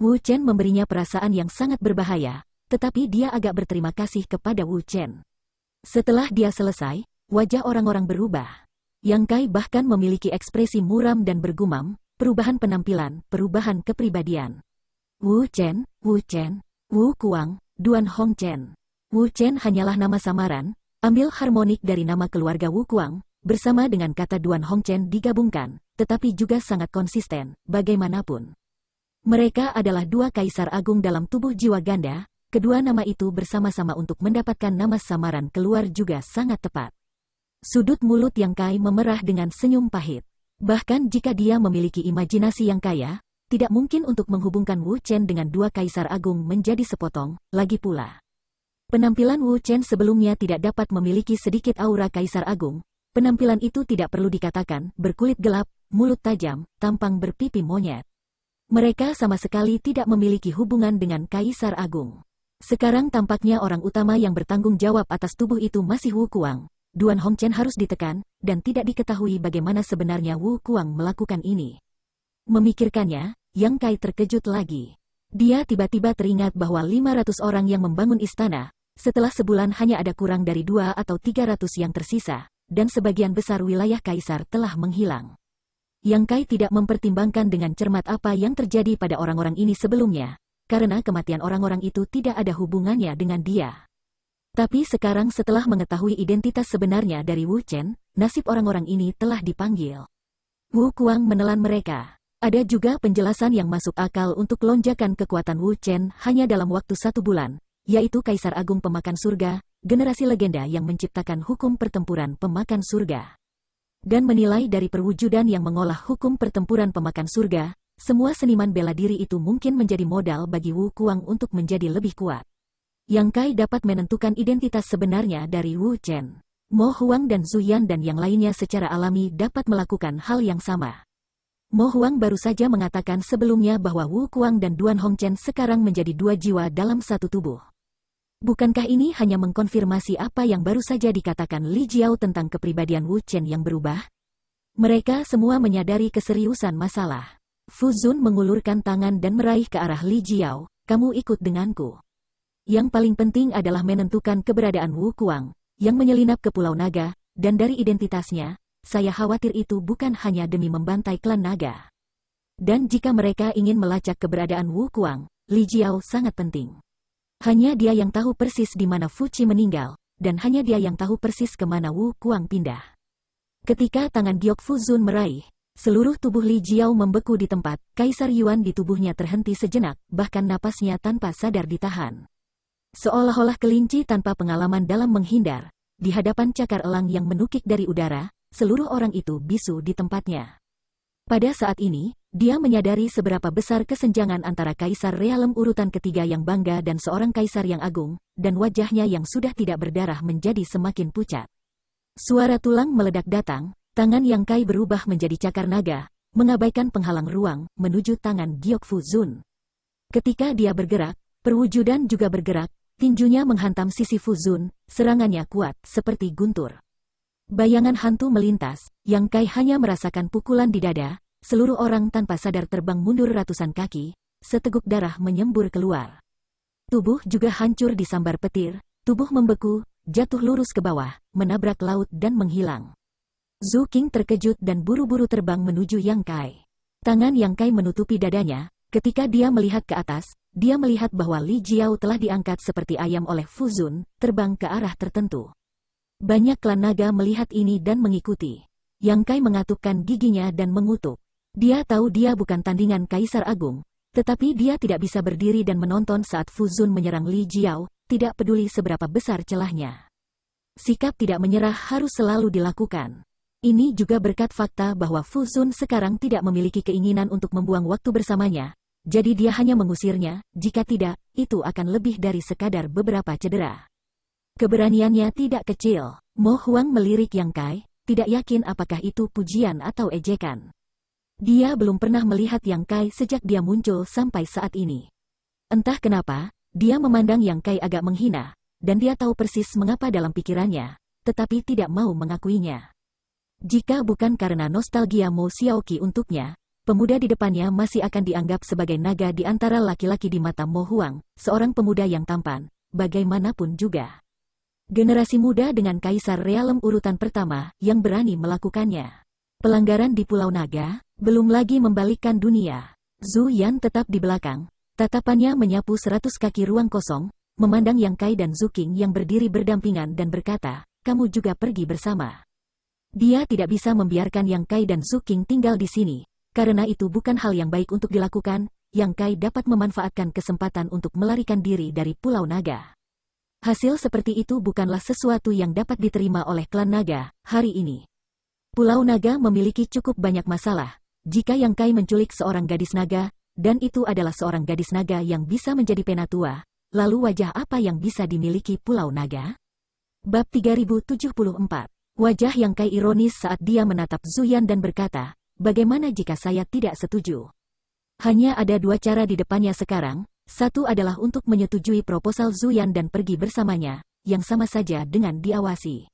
Wu Chen memberinya perasaan yang sangat berbahaya, tetapi dia agak berterima kasih kepada Wu Chen. Setelah dia selesai, wajah orang-orang berubah. Yang Kai bahkan memiliki ekspresi muram dan bergumam, perubahan penampilan, perubahan kepribadian. Wu Chen, Wu Kuang, Duan Hongchen. Wu Chen hanyalah nama samaran, ambil harmonik dari nama keluarga Wu Kuang, bersama dengan kata Duan Hongchen digabungkan, tetapi juga sangat konsisten, bagaimanapun. Mereka adalah 2 kaisar agung dalam tubuh jiwa ganda, kedua nama itu bersama-sama untuk mendapatkan nama samaran keluar juga sangat tepat. Sudut mulut Yang Kai memerah dengan senyum pahit. Bahkan jika dia memiliki imajinasi yang kaya, tidak mungkin untuk menghubungkan Wu Chen dengan 2 kaisar agung menjadi sepotong, lagi pula. Penampilan Wu Chen sebelumnya tidak dapat memiliki sedikit aura kaisar agung, penampilan itu tidak perlu dikatakan, berkulit gelap, mulut tajam, tampang berpipi monyet. Mereka sama sekali tidak memiliki hubungan dengan Kaisar Agung. Sekarang tampaknya orang utama yang bertanggung jawab atas tubuh itu masih Wu Kuang. Duan Hongchen harus ditekan, dan tidak diketahui bagaimana sebenarnya Wu Kuang melakukan ini. Memikirkannya, Yang Kai terkejut lagi. Dia tiba-tiba teringat bahwa 500 orang yang membangun istana, setelah sebulan hanya ada kurang dari 2 atau 300 yang tersisa, dan sebagian besar wilayah Kaisar telah menghilang. Yang Kai tidak mempertimbangkan dengan cermat apa yang terjadi pada orang-orang ini sebelumnya, karena kematian orang-orang itu tidak ada hubungannya dengan dia. Tapi sekarang setelah mengetahui identitas sebenarnya dari Wu Chen, nasib orang-orang ini telah dipanggil. Wu Kuang menelan mereka. Ada juga penjelasan yang masuk akal untuk lonjakan kekuatan Wu Chen hanya dalam waktu 1 bulan, yaitu Kaisar Agung Pemakan Surga, generasi legenda yang menciptakan hukum pertempuran pemakan surga. Dan menilai dari perwujudan yang mengolah hukum pertempuran pemakan surga, semua seniman bela diri itu mungkin menjadi modal bagi Wu Kuang untuk menjadi lebih kuat. Yang Kai dapat menentukan identitas sebenarnya dari Wu Chen. Mo Huang dan Zhu Yan dan yang lainnya secara alami dapat melakukan hal yang sama. Mo Huang baru saja mengatakan sebelumnya bahwa Wu Kuang dan Duan Hongchen sekarang menjadi 2 jiwa dalam satu tubuh. Bukankah ini hanya mengkonfirmasi apa yang baru saja dikatakan Li Jiao tentang kepribadian Wu Chen yang berubah? Mereka semua menyadari keseriusan masalah. Fu Zun mengulurkan tangan dan meraih ke arah Li Jiao, "Kamu ikut denganku." Yang paling penting adalah menentukan keberadaan Wu Kuang, yang menyelinap ke Pulau Naga, dan dari identitasnya, saya khawatir itu bukan hanya demi membantai klan naga. Dan jika mereka ingin melacak keberadaan Wu Kuang, Li Jiao sangat penting. Hanya dia yang tahu persis di mana Fuji meninggal, dan hanya dia yang tahu persis kemana Wu Kuang pindah. Ketika tangan Giok Fu Zun meraih, seluruh tubuh Li Jiao membeku di tempat, Kaisar Yuan di tubuhnya terhenti sejenak, bahkan napasnya tanpa sadar ditahan. Seolah-olah kelinci tanpa pengalaman dalam menghindar, di hadapan cakar elang yang menukik dari udara, seluruh orang itu bisu di tempatnya. Pada saat ini, dia menyadari seberapa besar kesenjangan antara Kaisar Realem urutan ketiga yang bangga dan seorang Kaisar yang agung, dan wajahnya yang sudah tidak berdarah menjadi semakin pucat. Suara tulang meledak datang, tangan Yang Kai berubah menjadi cakar naga, mengabaikan penghalang ruang, menuju tangan Giok Fu Zun. Ketika dia bergerak, perwujudan juga bergerak, tinjunya menghantam sisi Fu Zun, serangannya kuat, seperti guntur. Bayangan hantu melintas, Yang Kai hanya merasakan pukulan di dada, seluruh orang tanpa sadar terbang mundur ratusan kaki, seteguk darah menyembur keluar. Tubuh juga hancur disambar petir, tubuh membeku, jatuh lurus ke bawah, menabrak laut dan menghilang. Zhu Qing terkejut dan buru-buru terbang menuju Yang Kai. Tangan Yang Kai menutupi dadanya. Ketika dia melihat ke atas, dia melihat bahwa Li Jiao telah diangkat seperti ayam oleh Fu Zun, terbang ke arah tertentu. Banyak klan naga melihat ini dan mengikuti. Yang Kai mengatupkan giginya dan mengutuk. Dia tahu dia bukan tandingan Kaisar Agung, tetapi dia tidak bisa berdiri dan menonton saat Fu Zun menyerang Li Jiao, tidak peduli seberapa besar celahnya. Sikap tidak menyerah harus selalu dilakukan. Ini juga berkat fakta bahwa Fu Zun sekarang tidak memiliki keinginan untuk membuang waktu bersamanya, jadi dia hanya mengusirnya, jika tidak, itu akan lebih dari sekadar beberapa cedera. Keberaniannya tidak kecil. Mo Huang melirik Yang Kai, tidak yakin apakah itu pujian atau ejekan. Dia belum pernah melihat Yang Kai sejak dia muncul sampai saat ini. Entah kenapa, dia memandang Yang Kai agak menghina, dan dia tahu persis mengapa dalam pikirannya, tetapi tidak mau mengakuinya. Jika bukan karena nostalgia Mo Xiaoqi untuknya, pemuda di depannya masih akan dianggap sebagai naga di antara laki-laki di mata Mo Huang, seorang pemuda yang tampan, bagaimanapun juga. Generasi muda dengan Kaisar Realem urutan pertama yang berani melakukannya. Pelanggaran di Pulau Naga, belum lagi membalikkan dunia. Zhu Yan tetap di belakang, tatapannya menyapu 100 kaki ruang kosong, memandang Yang Kai dan Zhu Qing yang berdiri berdampingan dan berkata, kamu juga pergi bersama. Dia tidak bisa membiarkan Yang Kai dan Zhu Qing tinggal di sini. Karena itu bukan hal yang baik untuk dilakukan, Yang Kai dapat memanfaatkan kesempatan untuk melarikan diri dari Pulau Naga. Hasil seperti itu bukanlah sesuatu yang dapat diterima oleh klan naga hari ini. Pulau Naga memiliki cukup banyak masalah. Jika Yang Kai menculik seorang gadis naga, dan itu adalah seorang gadis naga yang bisa menjadi penatua, lalu wajah apa yang bisa dimiliki Pulau Naga? Bab 3074. Wajah Yang Kai ironis saat dia menatap Zhu Yan dan berkata, bagaimana jika saya tidak setuju? Hanya ada dua cara di depannya sekarang. Satu adalah untuk menyetujui proposal Zhu Yan dan pergi bersamanya, yang sama saja dengan diawasi.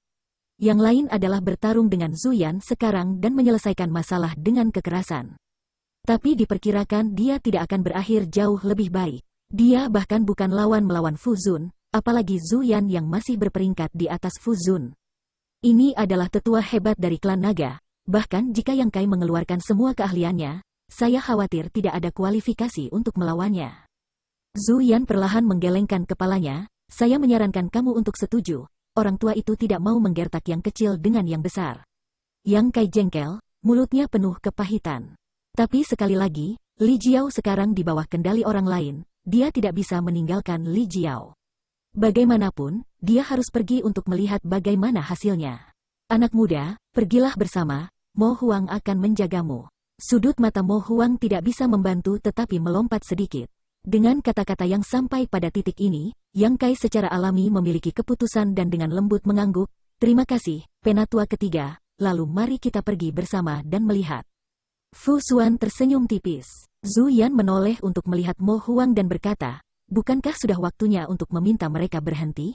Yang lain adalah bertarung dengan Zhu Yan sekarang dan menyelesaikan masalah dengan kekerasan. Tapi diperkirakan dia tidak akan berakhir jauh lebih baik. Dia bahkan bukan lawan melawan Fu Zun, apalagi Zhu Yan yang masih berperingkat di atas Fu Zun. Ini adalah tetua hebat dari klan naga. Bahkan jika Yang Kai mengeluarkan semua keahliannya, saya khawatir tidak ada kualifikasi untuk melawannya. Zhu Yan perlahan menggelengkan kepalanya, saya menyarankan kamu untuk setuju. Orang tua itu tidak mau menggertak yang kecil dengan yang besar. Yang Kai jengkel, mulutnya penuh kepahitan. Tapi sekali lagi, Li Jiao sekarang di bawah kendali orang lain, dia tidak bisa meninggalkan Li Jiao. Bagaimanapun, dia harus pergi untuk melihat bagaimana hasilnya. Anak muda, pergilah bersama, Mo Huang akan menjagamu. Sudut mata Mo Huang tidak bisa membantu tetapi melompat sedikit. Dengan kata-kata yang sampai pada titik ini, Yang Kai secara alami memiliki keputusan dan dengan lembut mengangguk, terima kasih, penatua ketiga, lalu mari kita pergi bersama dan melihat. Fu Xuan tersenyum tipis. Zhu Yan menoleh untuk melihat Mo Huang dan berkata, bukankah sudah waktunya untuk meminta mereka berhenti?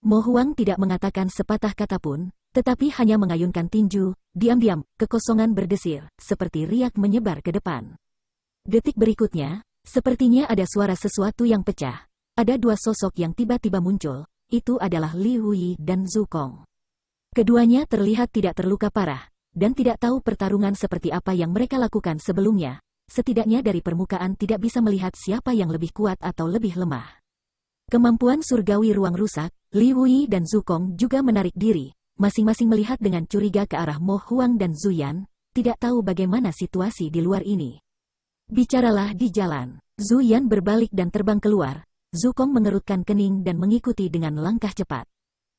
Mo Huang tidak mengatakan sepatah kata pun, tetapi hanya mengayunkan tinju, diam-diam, kekosongan berdesir, seperti riak menyebar ke depan. Detik berikutnya, sepertinya ada suara sesuatu yang pecah. Ada dua sosok yang tiba-tiba muncul, itu adalah Li Hui dan Zhu Kong. Keduanya terlihat tidak terluka parah, dan tidak tahu pertarungan seperti apa yang mereka lakukan sebelumnya. Setidaknya dari permukaan tidak bisa melihat siapa yang lebih kuat atau lebih lemah. Kemampuan surgawi ruang rusak, Li Hui dan Zhu Kong juga menarik diri, masing-masing melihat dengan curiga ke arah Mo Huang dan Zhu Yan, tidak tahu bagaimana situasi di luar ini. Bicaralah di jalan. Zhu Yan berbalik dan terbang keluar, Zhu Kong mengerutkan kening dan mengikuti dengan langkah cepat.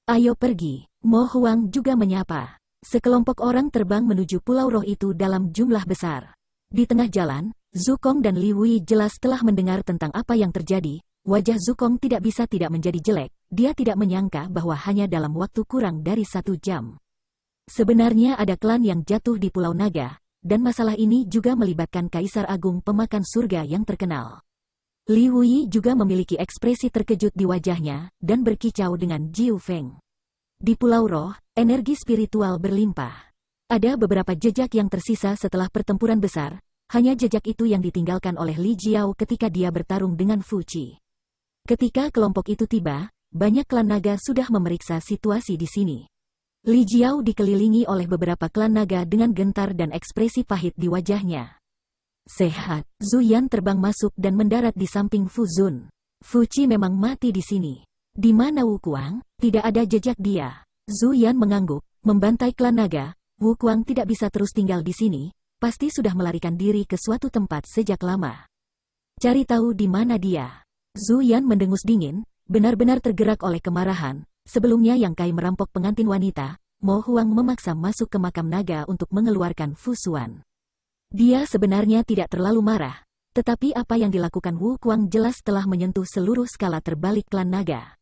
Ayo pergi, Mo Huang juga menyapa. Sekelompok orang terbang menuju pulau roh itu dalam jumlah besar. Di tengah jalan, Zhu Kong dan Li Hui jelas telah mendengar tentang apa yang terjadi. Wajah Zhu Kong tidak bisa tidak menjadi jelek, dia tidak menyangka bahwa hanya dalam waktu kurang dari 1 jam. Sebenarnya ada klan yang jatuh di Pulau Naga, dan masalah ini juga melibatkan Kaisar Agung pemakan surga yang terkenal. Li Hui juga memiliki ekspresi terkejut di wajahnya, dan berkicau dengan Jiu Feng. Di Pulau Roh, energi spiritual berlimpah. Ada beberapa jejak yang tersisa setelah pertempuran besar, hanya jejak itu yang ditinggalkan oleh Li Jiao ketika dia bertarung dengan Fu Qi. Ketika kelompok itu tiba, banyak klan naga sudah memeriksa situasi di sini. Li Jiao dikelilingi oleh beberapa klan naga dengan gentar dan ekspresi pahit di wajahnya. Sehat, Zhu Yan terbang masuk dan mendarat di samping Fu Zun. Fu Qi memang mati di sini. Di mana Wu Kuang? Tidak ada jejak dia. Zhu Yan mengangguk, membantai klan naga. Wu Kuang tidak bisa terus tinggal di sini, pasti sudah melarikan diri ke suatu tempat sejak lama. Cari tahu di mana dia. Zhu Yan mendengus dingin, benar-benar tergerak oleh kemarahan. Sebelumnya Yang Kai merampok pengantin wanita, Mo Huang memaksa masuk ke makam naga untuk mengeluarkan Fu Xuan. Dia sebenarnya tidak terlalu marah, tetapi apa yang dilakukan Wu Kuang jelas telah menyentuh seluruh skala terbalik klan naga.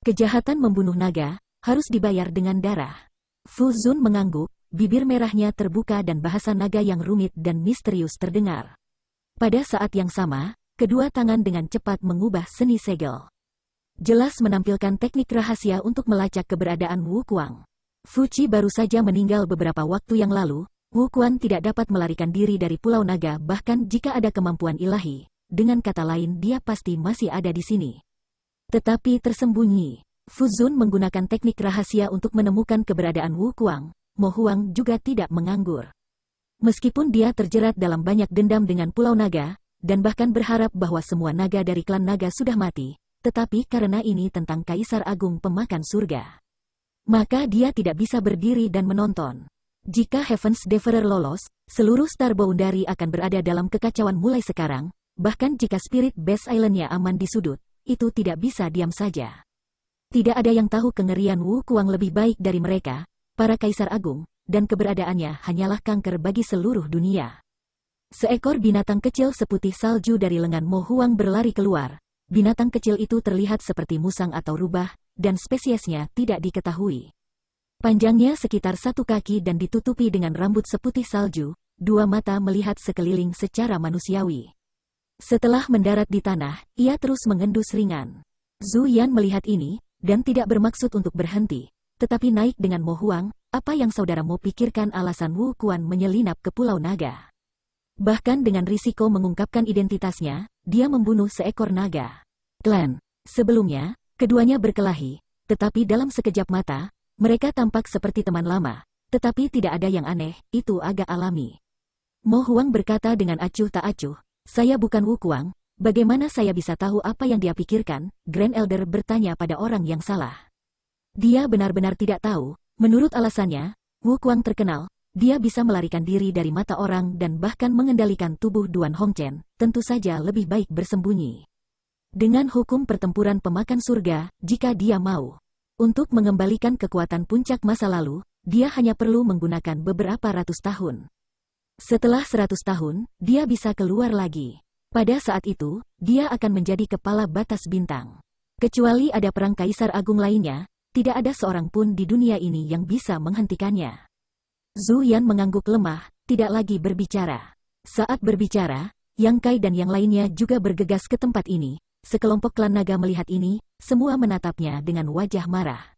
Kejahatan membunuh naga harus dibayar dengan darah. Fu Zun mengangguk, bibir merahnya terbuka dan bahasa naga yang rumit dan misterius terdengar. Pada saat yang sama, kedua tangan dengan cepat mengubah seni segel. Jelas menampilkan teknik rahasia untuk melacak keberadaan Wu Kuang. Fu Qi baru saja meninggal beberapa waktu yang lalu. Wu Kuang tidak dapat melarikan diri dari Pulau Naga bahkan jika ada kemampuan ilahi. Dengan kata lain dia pasti masih ada di sini. Tetapi tersembunyi. Fu Zun menggunakan teknik rahasia untuk menemukan keberadaan Wu Kuang. Mo Huang juga tidak menganggur. Meskipun dia terjerat dalam banyak dendam dengan Pulau Naga, dan bahkan berharap bahwa semua naga dari klan naga sudah mati, tetapi karena ini tentang Kaisar Agung Pemakan Surga, maka dia tidak bisa berdiri dan menonton. Jika Heaven's Devourer lolos, seluruh Star Boundary akan berada dalam kekacauan mulai sekarang, bahkan jika Spirit Base Island-nya aman di sudut, itu tidak bisa diam saja. Tidak ada yang tahu kengerian Wu Kuang lebih baik dari mereka, para Kaisar Agung, dan keberadaannya hanyalah kanker bagi seluruh dunia. Seekor binatang kecil seputih salju dari lengan Mo Huang berlari keluar. Binatang kecil itu terlihat seperti musang atau rubah, dan spesiesnya tidak diketahui. Panjangnya sekitar 1 kaki dan ditutupi dengan rambut seputih salju, 2 mata melihat sekeliling secara manusiawi. Setelah mendarat di tanah, ia terus mengendus ringan. Zhu Yan melihat ini, dan tidak bermaksud untuk berhenti, tetapi naik dengan Mo Huang. Apa yang saudara Mo pikirkan alasan Wu Kuan menyelinap ke Pulau Naga? Bahkan dengan risiko mengungkapkan identitasnya, dia membunuh seekor naga. Klan. Sebelumnya, keduanya berkelahi, tetapi dalam sekejap mata, mereka tampak seperti teman lama, tetapi tidak ada yang aneh, itu agak alami. Mo Huang berkata dengan acuh tak acuh, saya bukan Wu Kuang, bagaimana saya bisa tahu apa yang dia pikirkan? Grand Elder bertanya pada orang yang salah. Dia benar-benar tidak tahu, menurut alasannya, Wu Kuang terkenal, dia bisa melarikan diri dari mata orang dan bahkan mengendalikan tubuh Duan Hongchen, tentu saja lebih baik bersembunyi. Dengan hukum pertempuran pemakan surga, jika dia mau. Untuk mengembalikan kekuatan puncak masa lalu, dia hanya perlu menggunakan beberapa ratus tahun. Setelah 100 tahun, dia bisa keluar lagi. Pada saat itu, dia akan menjadi kepala batas bintang. Kecuali ada perang Kaisar Agung lainnya, tidak ada seorang pun di dunia ini yang bisa menghentikannya. Zhu Yan mengangguk lemah, tidak lagi berbicara. Saat berbicara, Yang Kai dan yang lainnya juga bergegas ke tempat ini. Sekelompok klan naga melihat ini, semua menatapnya dengan wajah marah.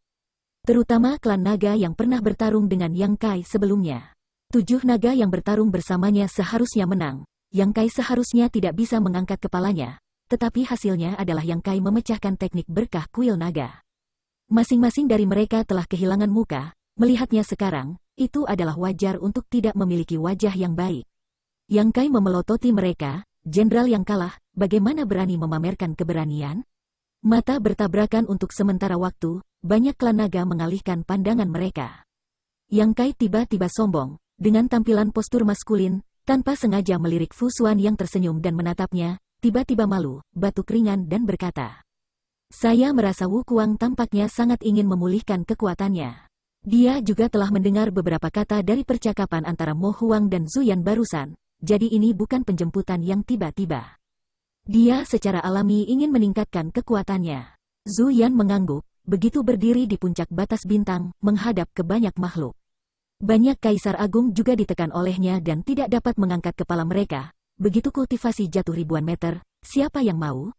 Terutama klan naga yang pernah bertarung dengan Yang Kai sebelumnya. 7 naga yang bertarung bersamanya seharusnya menang. Yang Kai seharusnya tidak bisa mengangkat kepalanya, tetapi hasilnya adalah Yang Kai memecahkan teknik berkah kuil naga. Masing-masing dari mereka telah kehilangan muka, melihatnya sekarang, itu adalah wajar untuk tidak memiliki wajah yang baik. Yang Kai memelototi mereka, jenderal yang kalah, bagaimana berani memamerkan keberanian? Mata bertabrakan untuk sementara waktu, banyak klan naga mengalihkan pandangan mereka. Yang Kai tiba-tiba sombong, dengan tampilan postur maskulin, tanpa sengaja melirik Fu Xuan yang tersenyum dan menatapnya, tiba-tiba malu, batuk ringan dan berkata, saya merasa Wu Kuang tampaknya sangat ingin memulihkan kekuatannya. Dia juga telah mendengar beberapa kata dari percakapan antara Mo Huang dan Zhu Yan barusan, jadi ini bukan penjemputan yang tiba-tiba. Dia secara alami ingin meningkatkan kekuatannya. Zhu Yan mengangguk, begitu berdiri di puncak batas bintang, menghadap ke banyak makhluk. Banyak Kaisar Agung juga ditekan olehnya dan tidak dapat mengangkat kepala mereka. Begitu kultivasi jatuh ribuan meter, siapa yang mau?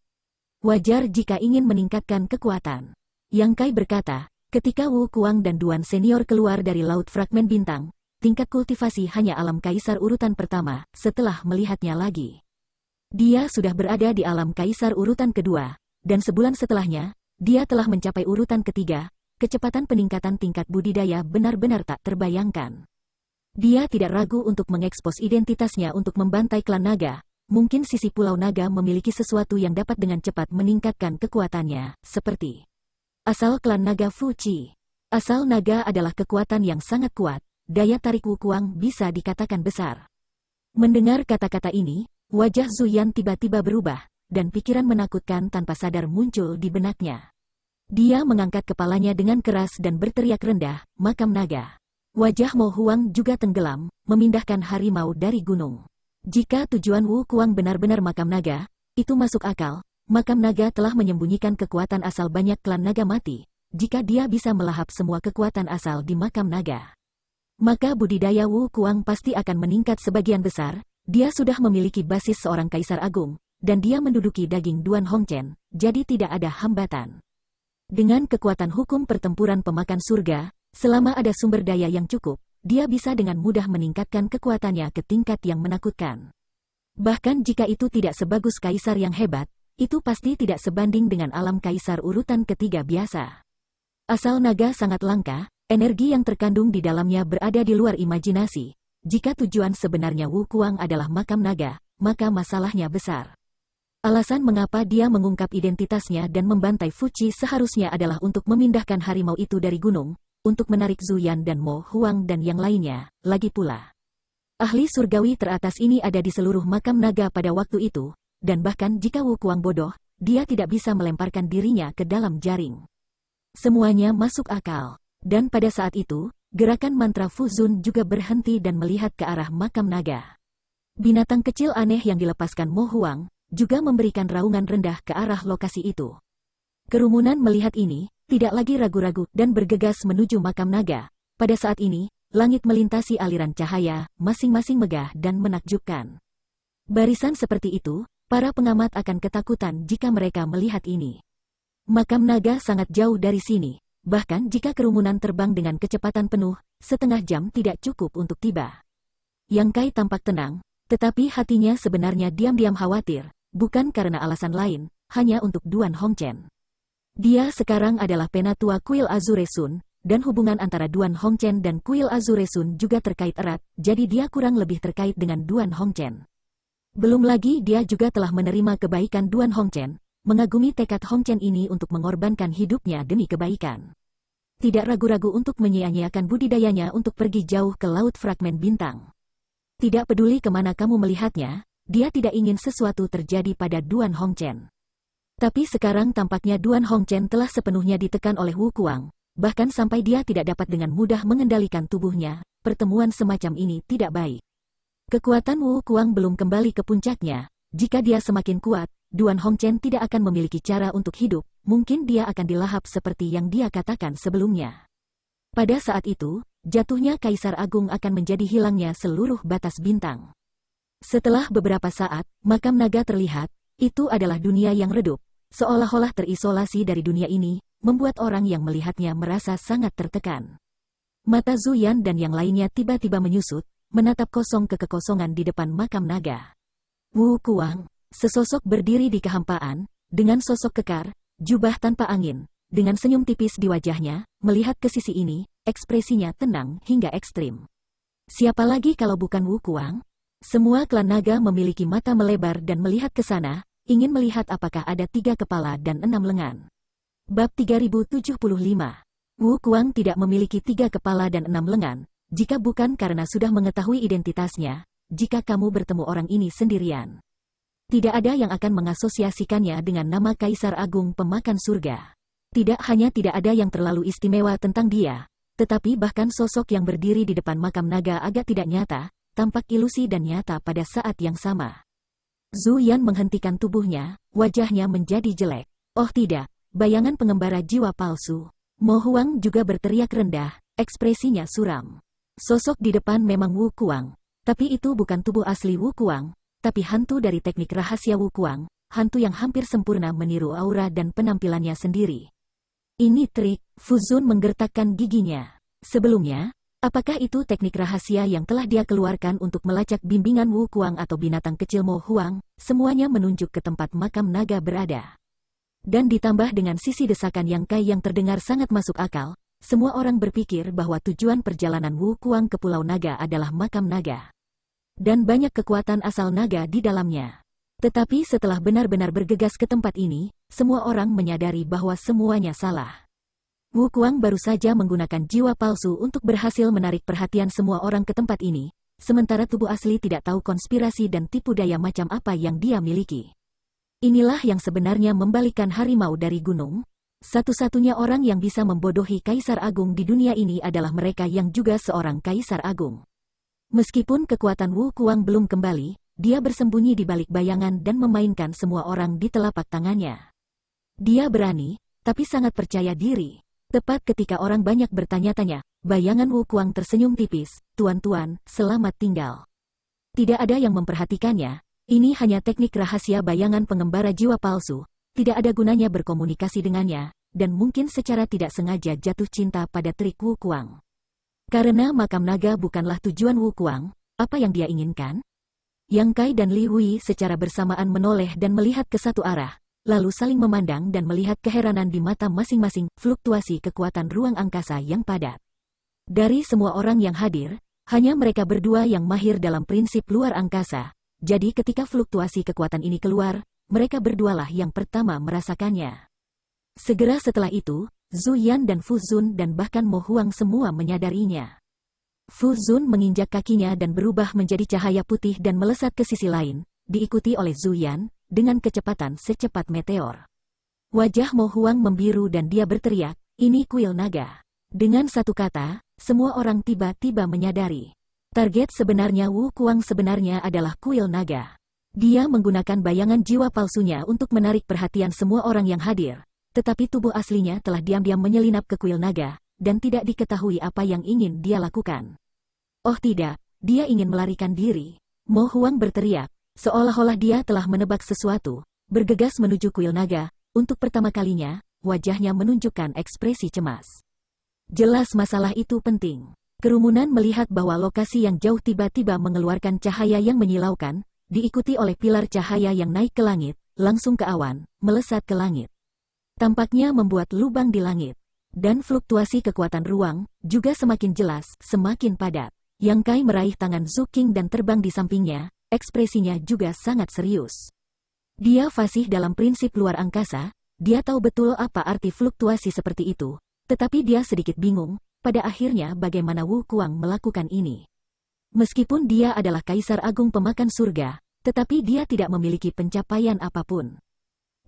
Wajar jika ingin meningkatkan kekuatan. Yang Kai berkata, ketika Wu Kuang dan Duan Senior keluar dari Laut Fragmen Bintang, tingkat kultivasi hanya alam Kaisar urutan pertama, setelah melihatnya lagi. Dia sudah berada di alam Kaisar urutan kedua, dan sebulan setelahnya, dia telah mencapai urutan ketiga, kecepatan peningkatan tingkat budidaya benar-benar tak terbayangkan. Dia tidak ragu untuk mengekspos identitasnya untuk membantai klan naga. Mungkin sisi Pulau Naga memiliki sesuatu yang dapat dengan cepat meningkatkan kekuatannya, seperti asal klan naga Fuji. Asal naga adalah kekuatan yang sangat kuat, daya tarik Wukuang bisa dikatakan besar. Mendengar kata-kata ini, wajah Zuyan tiba-tiba berubah, dan pikiran menakutkan tanpa sadar muncul di benaknya. Dia mengangkat kepalanya dengan keras dan berteriak rendah, "Makam naga." Wajah Mo Huang juga tenggelam, memindahkan harimau dari gunung. Jika tujuan Wu Kuang benar-benar makam naga, itu masuk akal. Makam naga telah menyembunyikan kekuatan asal banyak klan naga mati. Jika dia bisa melahap semua kekuatan asal di makam naga, maka budidaya Wu Kuang pasti akan meningkat sebagian besar. Dia sudah memiliki basis seorang kaisar agung, dan dia menduduki daging Duan Hongchen, jadi tidak ada hambatan. Dengan kekuatan hukum pertempuran pemakan surga, selama ada sumber daya yang cukup, dia bisa dengan mudah meningkatkan kekuatannya ke tingkat yang menakutkan. Bahkan jika itu tidak sebagus kaisar yang hebat, itu pasti tidak sebanding dengan alam kaisar urutan ketiga biasa. Asal naga sangat langka, energi yang terkandung di dalamnya berada di luar imajinasi. Jika tujuan sebenarnya Wu Kuang adalah makam naga, maka masalahnya besar. Alasan mengapa dia mengungkap identitasnya dan membantai Fuji seharusnya adalah untuk memindahkan harimau itu dari gunung, untuk menarik Zuyan dan Mo Huang dan yang lainnya. Lagi pula, ahli surgawi teratas ini ada di seluruh makam naga pada waktu itu, dan bahkan jika Wu Kuang bodoh, dia tidak bisa melemparkan dirinya ke dalam jaring. Semuanya masuk akal, dan pada saat itu, gerakan mantra Fuzun juga berhenti dan melihat ke arah makam naga. Binatang kecil aneh yang dilepaskan Mo Huang juga memberikan raungan rendah ke arah lokasi itu. Kerumunan melihat ini, tidak lagi ragu-ragu dan bergegas menuju makam naga. Pada saat ini, langit melintasi aliran cahaya, masing-masing megah dan menakjubkan. Barisan seperti itu, para pengamat akan ketakutan jika mereka melihat ini. Makam naga sangat jauh dari sini, bahkan jika kerumunan terbang dengan kecepatan penuh, setengah jam tidak cukup untuk tiba. Yang Kai tampak tenang, tetapi hatinya sebenarnya diam-diam khawatir, bukan karena alasan lain, hanya untuk Duan Hongchen. Dia sekarang adalah penatua Kuil Azure Sun, dan hubungan antara Duan Hongchen dan Kuil Azure Sun juga terkait erat, jadi dia kurang lebih terkait dengan Duan Hongchen. Belum lagi dia juga telah menerima kebaikan Duan Hongchen, mengagumi tekad Hongchen ini untuk mengorbankan hidupnya demi kebaikan. Tidak ragu-ragu untuk menyia-nyiakan budidayanya untuk pergi jauh ke Laut Fragmen Bintang. Tidak peduli kemana kamu melihatnya, dia tidak ingin sesuatu terjadi pada Duan Hongchen. Tapi sekarang tampaknya Duan Hongchen telah sepenuhnya ditekan oleh Wu Kuang, bahkan sampai dia tidak dapat dengan mudah mengendalikan tubuhnya. Pertemuan semacam ini tidak baik. Kekuatan Wu Kuang belum kembali ke puncaknya. Jika dia semakin kuat, Duan Hongchen tidak akan memiliki cara untuk hidup, mungkin dia akan dilahap seperti yang dia katakan sebelumnya. Pada saat itu, jatuhnya Kaisar Agung akan menjadi hilangnya seluruh batas bintang. Setelah beberapa saat, makam naga terlihat. Itu adalah dunia yang redup, seolah-olah terisolasi dari dunia ini, membuat orang yang melihatnya merasa sangat tertekan. Mata Zuyan dan yang lainnya tiba-tiba menyusut, menatap kosong ke kekosongan di depan makam naga. Wu Kuang, sesosok berdiri di kehampaan, dengan sosok kekar, jubah tanpa angin, dengan senyum tipis di wajahnya, melihat ke sisi ini, ekspresinya tenang hingga ekstrim. Siapa lagi kalau bukan Wu Kuang? Semua klan naga memiliki mata melebar dan melihat ke sana, ingin melihat apakah ada 3 kepala dan 6 lengan. Bab 3075. Wu Kuang tidak memiliki 3 kepala dan 6 lengan, jika bukan karena sudah mengetahui identitasnya. Jika kamu bertemu orang ini sendirian, tidak ada yang akan mengasosiasikannya dengan nama Kaisar Agung Pemakan Surga. Tidak hanya tidak ada yang terlalu istimewa tentang dia, tetapi bahkan sosok yang berdiri di depan makam naga agak tidak nyata, tampak ilusi dan nyata pada saat yang sama. Zuyan menghentikan tubuhnya, wajahnya menjadi jelek. Oh tidak, bayangan pengembara jiwa palsu. Mo Huang juga berteriak rendah, ekspresinya suram. Sosok di depan memang Wu Kuang, tapi itu bukan tubuh asli Wu Kuang, tapi hantu dari teknik rahasia Wu Kuang, hantu yang hampir sempurna meniru aura dan penampilannya sendiri. Ini trik, Fuzun menggertakkan giginya. Sebelumnya, apakah itu teknik rahasia yang telah dia keluarkan untuk melacak bimbingan Wu Kuang atau binatang kecil Mo Huang? Semuanya menunjuk ke tempat makam naga berada. Dan ditambah dengan sisi desakan Yang Kai yang terdengar sangat masuk akal, semua orang berpikir bahwa tujuan perjalanan Wu Kuang ke Pulau Naga adalah makam naga. Dan banyak kekuatan asal naga di dalamnya. Tetapi setelah benar-benar bergegas ke tempat ini, semua orang menyadari bahwa semuanya salah. Wu Kuang baru saja menggunakan jiwa palsu untuk berhasil menarik perhatian semua orang ke tempat ini, sementara tubuh asli tidak tahu konspirasi dan tipu daya macam apa yang dia miliki. Inilah yang sebenarnya membalikkan harimau dari gunung. Satu-satunya orang yang bisa membodohi Kaisar Agung di dunia ini adalah mereka yang juga seorang Kaisar Agung. Meskipun kekuatan Wu Kuang belum kembali, dia bersembunyi di balik bayangan dan memainkan semua orang di telapak tangannya. Dia berani, tapi sangat percaya diri. Tepat ketika orang banyak bertanya-tanya, bayangan Wu Kuang tersenyum tipis, "Tuan-tuan, selamat tinggal." Tidak ada yang memperhatikannya. Ini hanya teknik rahasia bayangan pengembara jiwa palsu, tidak ada gunanya berkomunikasi dengannya, dan mungkin secara tidak sengaja jatuh cinta pada trik Wu Kuang. Karena makam naga bukanlah tujuan Wu Kuang, apa yang dia inginkan? Yang Kai dan Li Hui secara bersamaan menoleh dan melihat ke satu arah, lalu saling memandang dan melihat keheranan di mata masing-masing, fluktuasi kekuatan ruang angkasa yang padat. Dari semua orang yang hadir, hanya mereka berdua yang mahir dalam prinsip luar angkasa. Jadi ketika fluktuasi kekuatan ini keluar, mereka berdualah yang pertama merasakannya. Segera setelah itu, Zhu Yan dan Fu Zun dan bahkan Mo Huang semua menyadarinya. Fu Zun menginjak kakinya dan berubah menjadi cahaya putih dan melesat ke sisi lain, diikuti oleh Zhu Yan, dengan kecepatan secepat meteor. Wajah Mo Huang membiru dan dia berteriak, "Ini kuil naga." Dengan satu kata, semua orang tiba-tiba menyadari. Target sebenarnya Wu Kuang sebenarnya adalah kuil naga. Dia menggunakan bayangan jiwa palsunya untuk menarik perhatian semua orang yang hadir, tetapi tubuh aslinya telah diam-diam menyelinap ke kuil naga, dan tidak diketahui apa yang ingin dia lakukan. Oh tidak, dia ingin melarikan diri. Mo Huang berteriak, seolah-olah dia telah menebak sesuatu, bergegas menuju kuil naga. Untuk pertama kalinya, wajahnya menunjukkan ekspresi cemas. Jelas masalah itu penting. Kerumunan melihat bahwa lokasi yang jauh tiba-tiba mengeluarkan cahaya yang menyilaukan, diikuti oleh pilar cahaya yang naik ke langit, langsung ke awan, melesat ke langit. Tampaknya membuat lubang di langit. Dan fluktuasi kekuatan ruang, juga semakin jelas, semakin padat. Yang Kai meraih tangan Zhu Qing dan terbang di sampingnya, ekspresinya juga sangat serius. Dia fasih dalam prinsip luar angkasa, dia tahu betul apa arti fluktuasi seperti itu, tetapi dia sedikit bingung. Pada akhirnya bagaimana Wu Kuang melakukan ini. Meskipun dia adalah Kaisar Agung pemakan surga, tetapi dia tidak memiliki pencapaian apapun.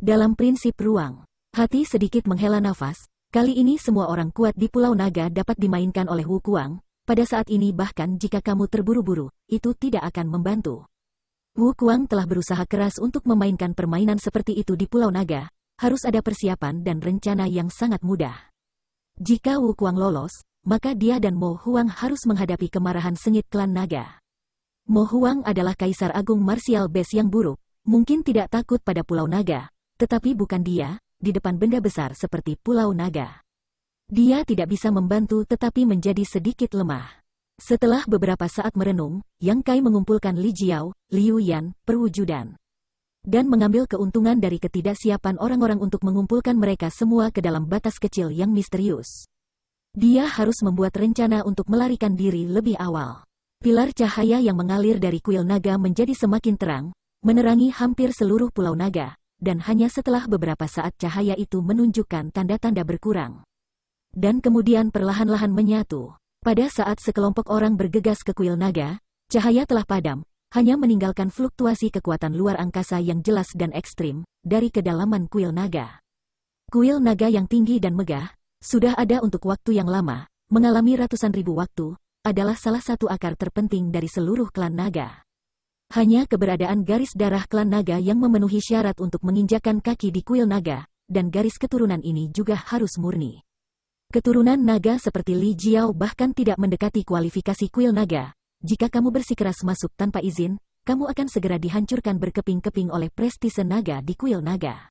Dalam prinsip ruang, hati sedikit menghela nafas, kali ini semua orang kuat di Pulau Naga dapat dimainkan oleh Wu Kuang, pada saat ini bahkan jika kamu terburu-buru, itu tidak akan membantu. Wu Kuang telah berusaha keras untuk memainkan permainan seperti itu di Pulau Naga, harus ada persiapan dan rencana yang sangat mudah. Jika Wu Kuang lolos, maka dia dan Mo Huang harus menghadapi kemarahan sengit klan naga. Mo Huang adalah Kaisar Agung Martial Base yang buruk, mungkin tidak takut pada Pulau Naga, tetapi bukan dia, di depan benda besar seperti Pulau Naga. Dia tidak bisa membantu tetapi menjadi sedikit lemah. Setelah beberapa saat merenung, Yang Kai mengumpulkan Li Jiao, Liu Yan, perwujudan. Dan mengambil keuntungan dari ketidaksiapan orang-orang untuk mengumpulkan mereka semua ke dalam batas kecil yang misterius. Dia harus membuat rencana untuk melarikan diri lebih awal. Pilar cahaya yang mengalir dari kuil naga menjadi semakin terang, menerangi hampir seluruh Pulau Naga, dan hanya setelah beberapa saat cahaya itu menunjukkan tanda-tanda berkurang. Dan kemudian perlahan-lahan menyatu. Pada saat sekelompok orang bergegas ke kuil naga, cahaya telah padam, hanya meninggalkan fluktuasi kekuatan luar angkasa yang jelas dan ekstrim, dari kedalaman kuil naga. Kuil naga yang tinggi dan megah, sudah ada untuk waktu yang lama, mengalami ratusan ribu waktu, adalah salah satu akar terpenting dari seluruh klan naga. Hanya keberadaan garis darah klan naga yang memenuhi syarat untuk menginjakan kaki di kuil naga, dan garis keturunan ini juga harus murni. Keturunan naga seperti Li Jiao bahkan tidak mendekati kualifikasi kuil naga. Jika kamu bersikeras masuk tanpa izin, kamu akan segera dihancurkan berkeping-keping oleh prestise naga di kuil naga.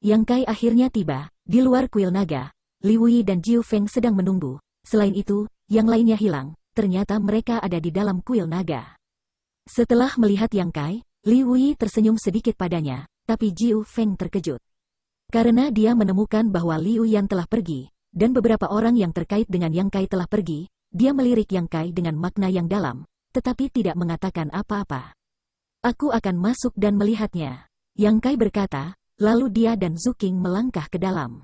Yang Kai akhirnya tiba, di luar kuil naga. Li Wei dan Jiu Feng sedang menunggu. Selain itu, yang lainnya hilang, ternyata mereka ada di dalam kuil naga. Setelah melihat Yang Kai, Li Wei tersenyum sedikit padanya, tapi Jiu Feng terkejut. Karena dia menemukan bahwa Liu Yan telah pergi, dan beberapa orang yang terkait dengan Yang Kai telah pergi, dia melirik Yang Kai dengan makna yang dalam, tetapi tidak mengatakan apa-apa. Aku akan masuk dan melihatnya. Yang Kai berkata, lalu dia dan Zuking melangkah ke dalam.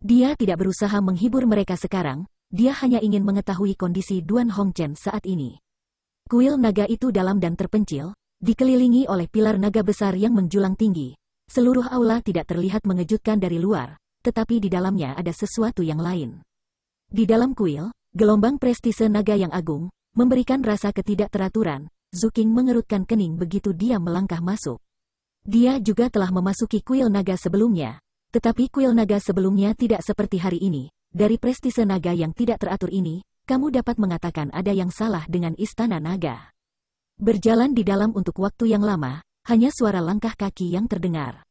Dia tidak berusaha menghibur mereka sekarang, dia hanya ingin mengetahui kondisi Duan Hongchen saat ini. Kuil naga itu dalam dan terpencil, dikelilingi oleh pilar naga besar yang menjulang tinggi. Seluruh aula tidak terlihat mengejutkan dari luar, tetapi di dalamnya ada sesuatu yang lain. Di dalam kuil, gelombang prestise naga yang agung, memberikan rasa ketidakteraturan. Zuking mengerutkan kening begitu dia melangkah masuk. Dia juga telah memasuki kuil naga sebelumnya, tetapi kuil naga sebelumnya tidak seperti hari ini. Dari prestise naga yang tidak teratur ini, kamu dapat mengatakan ada yang salah dengan istana naga. Berjalan di dalam untuk waktu yang lama, hanya suara langkah kaki yang terdengar.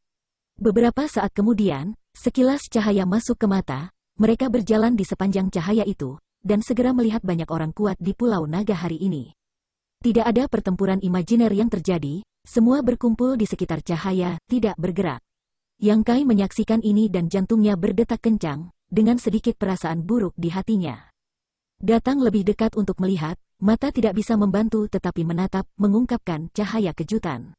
Beberapa saat kemudian, sekilas cahaya masuk ke mata, mereka berjalan di sepanjang cahaya itu, dan segera melihat banyak orang kuat di Pulau Naga hari ini. Tidak ada pertempuran imajiner yang terjadi, semua berkumpul di sekitar cahaya, tidak bergerak. Yang Kai menyaksikan ini dan jantungnya berdetak kencang, dengan sedikit perasaan buruk di hatinya. Datang lebih dekat untuk melihat, mata tidak bisa membantu tetapi menatap, mengungkapkan cahaya kejutan.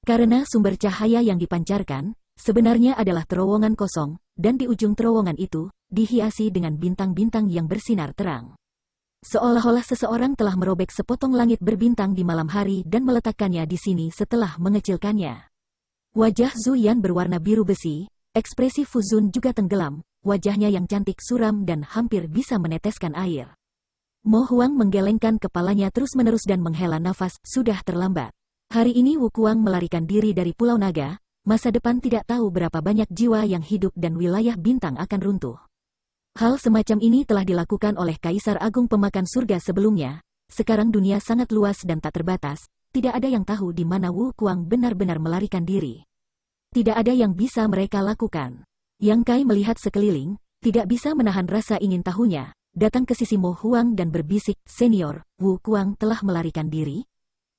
Karena sumber cahaya yang dipancarkan, sebenarnya adalah terowongan kosong, dan di ujung terowongan itu, dihiasi dengan bintang-bintang yang bersinar terang. Seolah-olah seseorang telah merobek sepotong langit berbintang di malam hari dan meletakkannya di sini setelah mengecilkannya. Wajah Zhu Yan berwarna biru besi, ekspresi Fu Zun juga tenggelam, wajahnya yang cantik suram dan hampir bisa meneteskan air. Mo Huang menggelengkan kepalanya terus-menerus dan menghela nafas, sudah terlambat. Hari ini Wu Kuang melarikan diri dari Pulau Naga, masa depan tidak tahu berapa banyak jiwa yang hidup dan wilayah bintang akan runtuh. Hal semacam ini telah dilakukan oleh Kaisar Agung Pemakan Surga sebelumnya. Sekarang dunia sangat luas dan tak terbatas, tidak ada yang tahu di mana Wu Kuang benar-benar melarikan diri. Tidak ada yang bisa mereka lakukan. Yang Kai melihat sekeliling, tidak bisa menahan rasa ingin tahunya, datang ke sisi Mo Huang dan berbisik, "Senior, Wu Kuang telah melarikan diri?"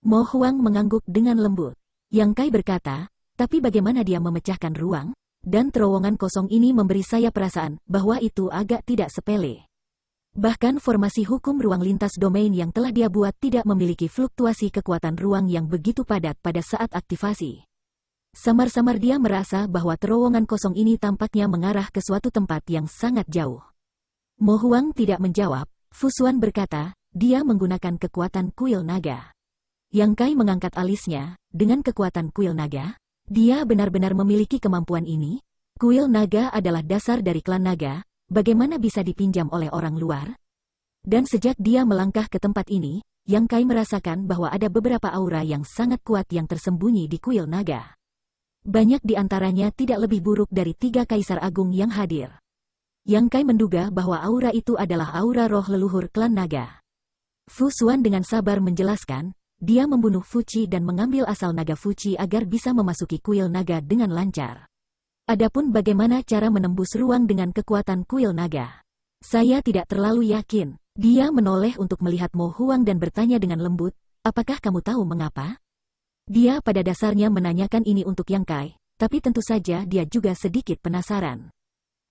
Mo Huang mengangguk dengan lembut. Yang Kai berkata, tapi bagaimana dia memecahkan ruang? Dan terowongan kosong ini memberi saya perasaan bahwa itu agak tidak sepele. Bahkan formasi hukum ruang lintas domain yang telah dia buat tidak memiliki fluktuasi kekuatan ruang yang begitu padat pada saat aktivasi. Samar-samar dia merasa bahwa terowongan kosong ini tampaknya mengarah ke suatu tempat yang sangat jauh. Mo Huang tidak menjawab, Fu Xuan berkata, dia menggunakan kekuatan kuil naga. Yang Kai mengangkat alisnya, dengan kekuatan kuil naga? Dia benar-benar memiliki kemampuan ini? Kuil naga adalah dasar dari klan naga, bagaimana bisa dipinjam oleh orang luar? Dan sejak dia melangkah ke tempat ini, Yang Kai merasakan bahwa ada beberapa aura yang sangat kuat yang tersembunyi di kuil naga. Banyak di antaranya tidak lebih buruk dari 3 kaisar agung yang hadir. Yang Kai menduga bahwa aura itu adalah aura roh leluhur klan naga. Fu Xuan dengan sabar menjelaskan, dia membunuh Fuci dan mengambil asal naga Fuci agar bisa memasuki kuil naga dengan lancar. Adapun bagaimana cara menembus ruang dengan kekuatan kuil naga? Saya tidak terlalu yakin. Dia menoleh untuk melihat Mo Huang dan bertanya dengan lembut, apakah kamu tahu mengapa? Dia pada dasarnya menanyakan ini untuk Yang Kai, tapi tentu saja dia juga sedikit penasaran.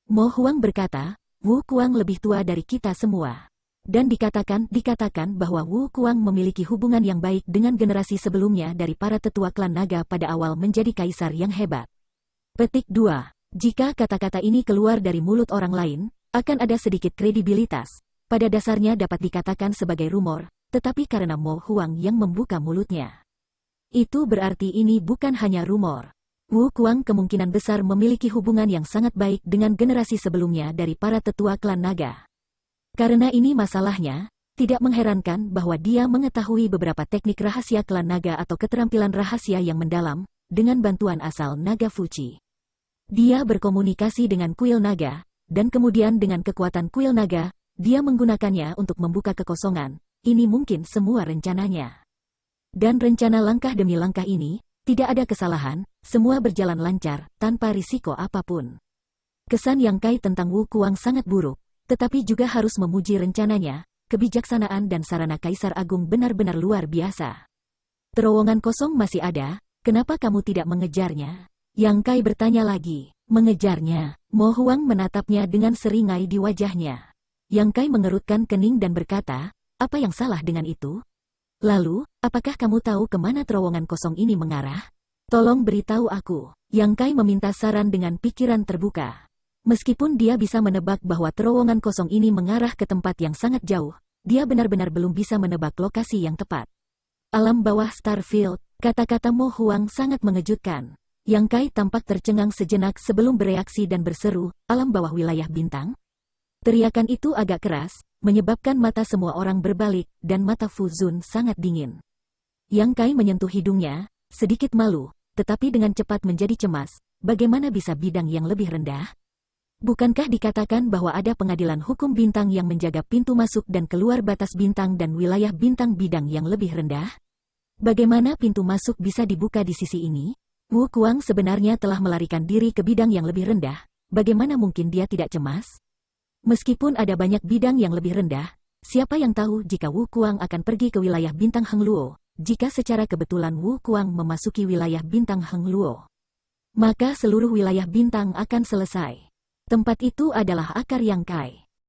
Mo Huang berkata, Wu Kuang lebih tua dari kita semua. Dan dikatakan bahwa Wu Kuang memiliki hubungan yang baik dengan generasi sebelumnya dari para tetua klan naga pada awal menjadi kaisar yang hebat. Petik 2. Jika kata-kata ini keluar dari mulut orang lain, akan ada sedikit kredibilitas. Pada dasarnya dapat dikatakan sebagai rumor, tetapi karena Mo Huang yang membuka mulutnya. Itu berarti ini bukan hanya rumor. Wu Kuang kemungkinan besar memiliki hubungan yang sangat baik dengan generasi sebelumnya dari para tetua klan naga. Karena ini masalahnya, tidak mengherankan bahwa dia mengetahui beberapa teknik rahasia klan naga atau keterampilan rahasia yang mendalam, dengan bantuan asal naga Fuci. Dia berkomunikasi dengan kuil naga, dan kemudian dengan kekuatan kuil naga, dia menggunakannya untuk membuka kekosongan. Ini mungkin semua rencananya. Dan rencana langkah demi langkah ini, tidak ada kesalahan, semua berjalan lancar, tanpa risiko apapun. Kesan Yang Kai tentang Wu Kuang sangat buruk, tetapi juga harus memuji rencananya, kebijaksanaan dan sarana Kaisar Agung benar-benar luar biasa. Terowongan kosong masih ada, kenapa kamu tidak mengejarnya? Yang Kai bertanya lagi. Mengejarnya, Mo Huang menatapnya dengan seringai di wajahnya. Yang Kai mengerutkan kening dan berkata, apa yang salah dengan itu? Lalu, apakah kamu tahu kemana terowongan kosong ini mengarah? Tolong beritahu aku. Yang Kai meminta saran dengan pikiran terbuka. Meskipun dia bisa menebak bahwa terowongan kosong ini mengarah ke tempat yang sangat jauh, dia benar-benar belum bisa menebak lokasi yang tepat. Alam bawah Starfield, kata-kata Mo Huang sangat mengejutkan. Yang Kai tampak tercengang sejenak sebelum bereaksi dan berseru, alam bawah wilayah bintang? Teriakan itu agak keras, menyebabkan mata semua orang berbalik, dan mata Fu Zun sangat dingin. Yang Kai menyentuh hidungnya, sedikit malu, tetapi dengan cepat menjadi cemas. Bagaimana bisa bidang yang lebih rendah? Bukankah dikatakan bahwa ada pengadilan hukum bintang yang menjaga pintu masuk dan keluar batas bintang dan wilayah bintang bidang yang lebih rendah? Bagaimana pintu masuk bisa dibuka di sisi ini? Wu Kuang sebenarnya telah melarikan diri ke bidang yang lebih rendah. Bagaimana mungkin dia tidak cemas? Meskipun ada banyak bidang yang lebih rendah, siapa yang tahu jika Wu Kuang akan pergi ke wilayah bintang Heng Luo? Jika secara kebetulan Wu Kuang memasuki wilayah bintang Heng Luo, maka seluruh wilayah bintang akan selesai. Tempat itu adalah akar Yang Kai.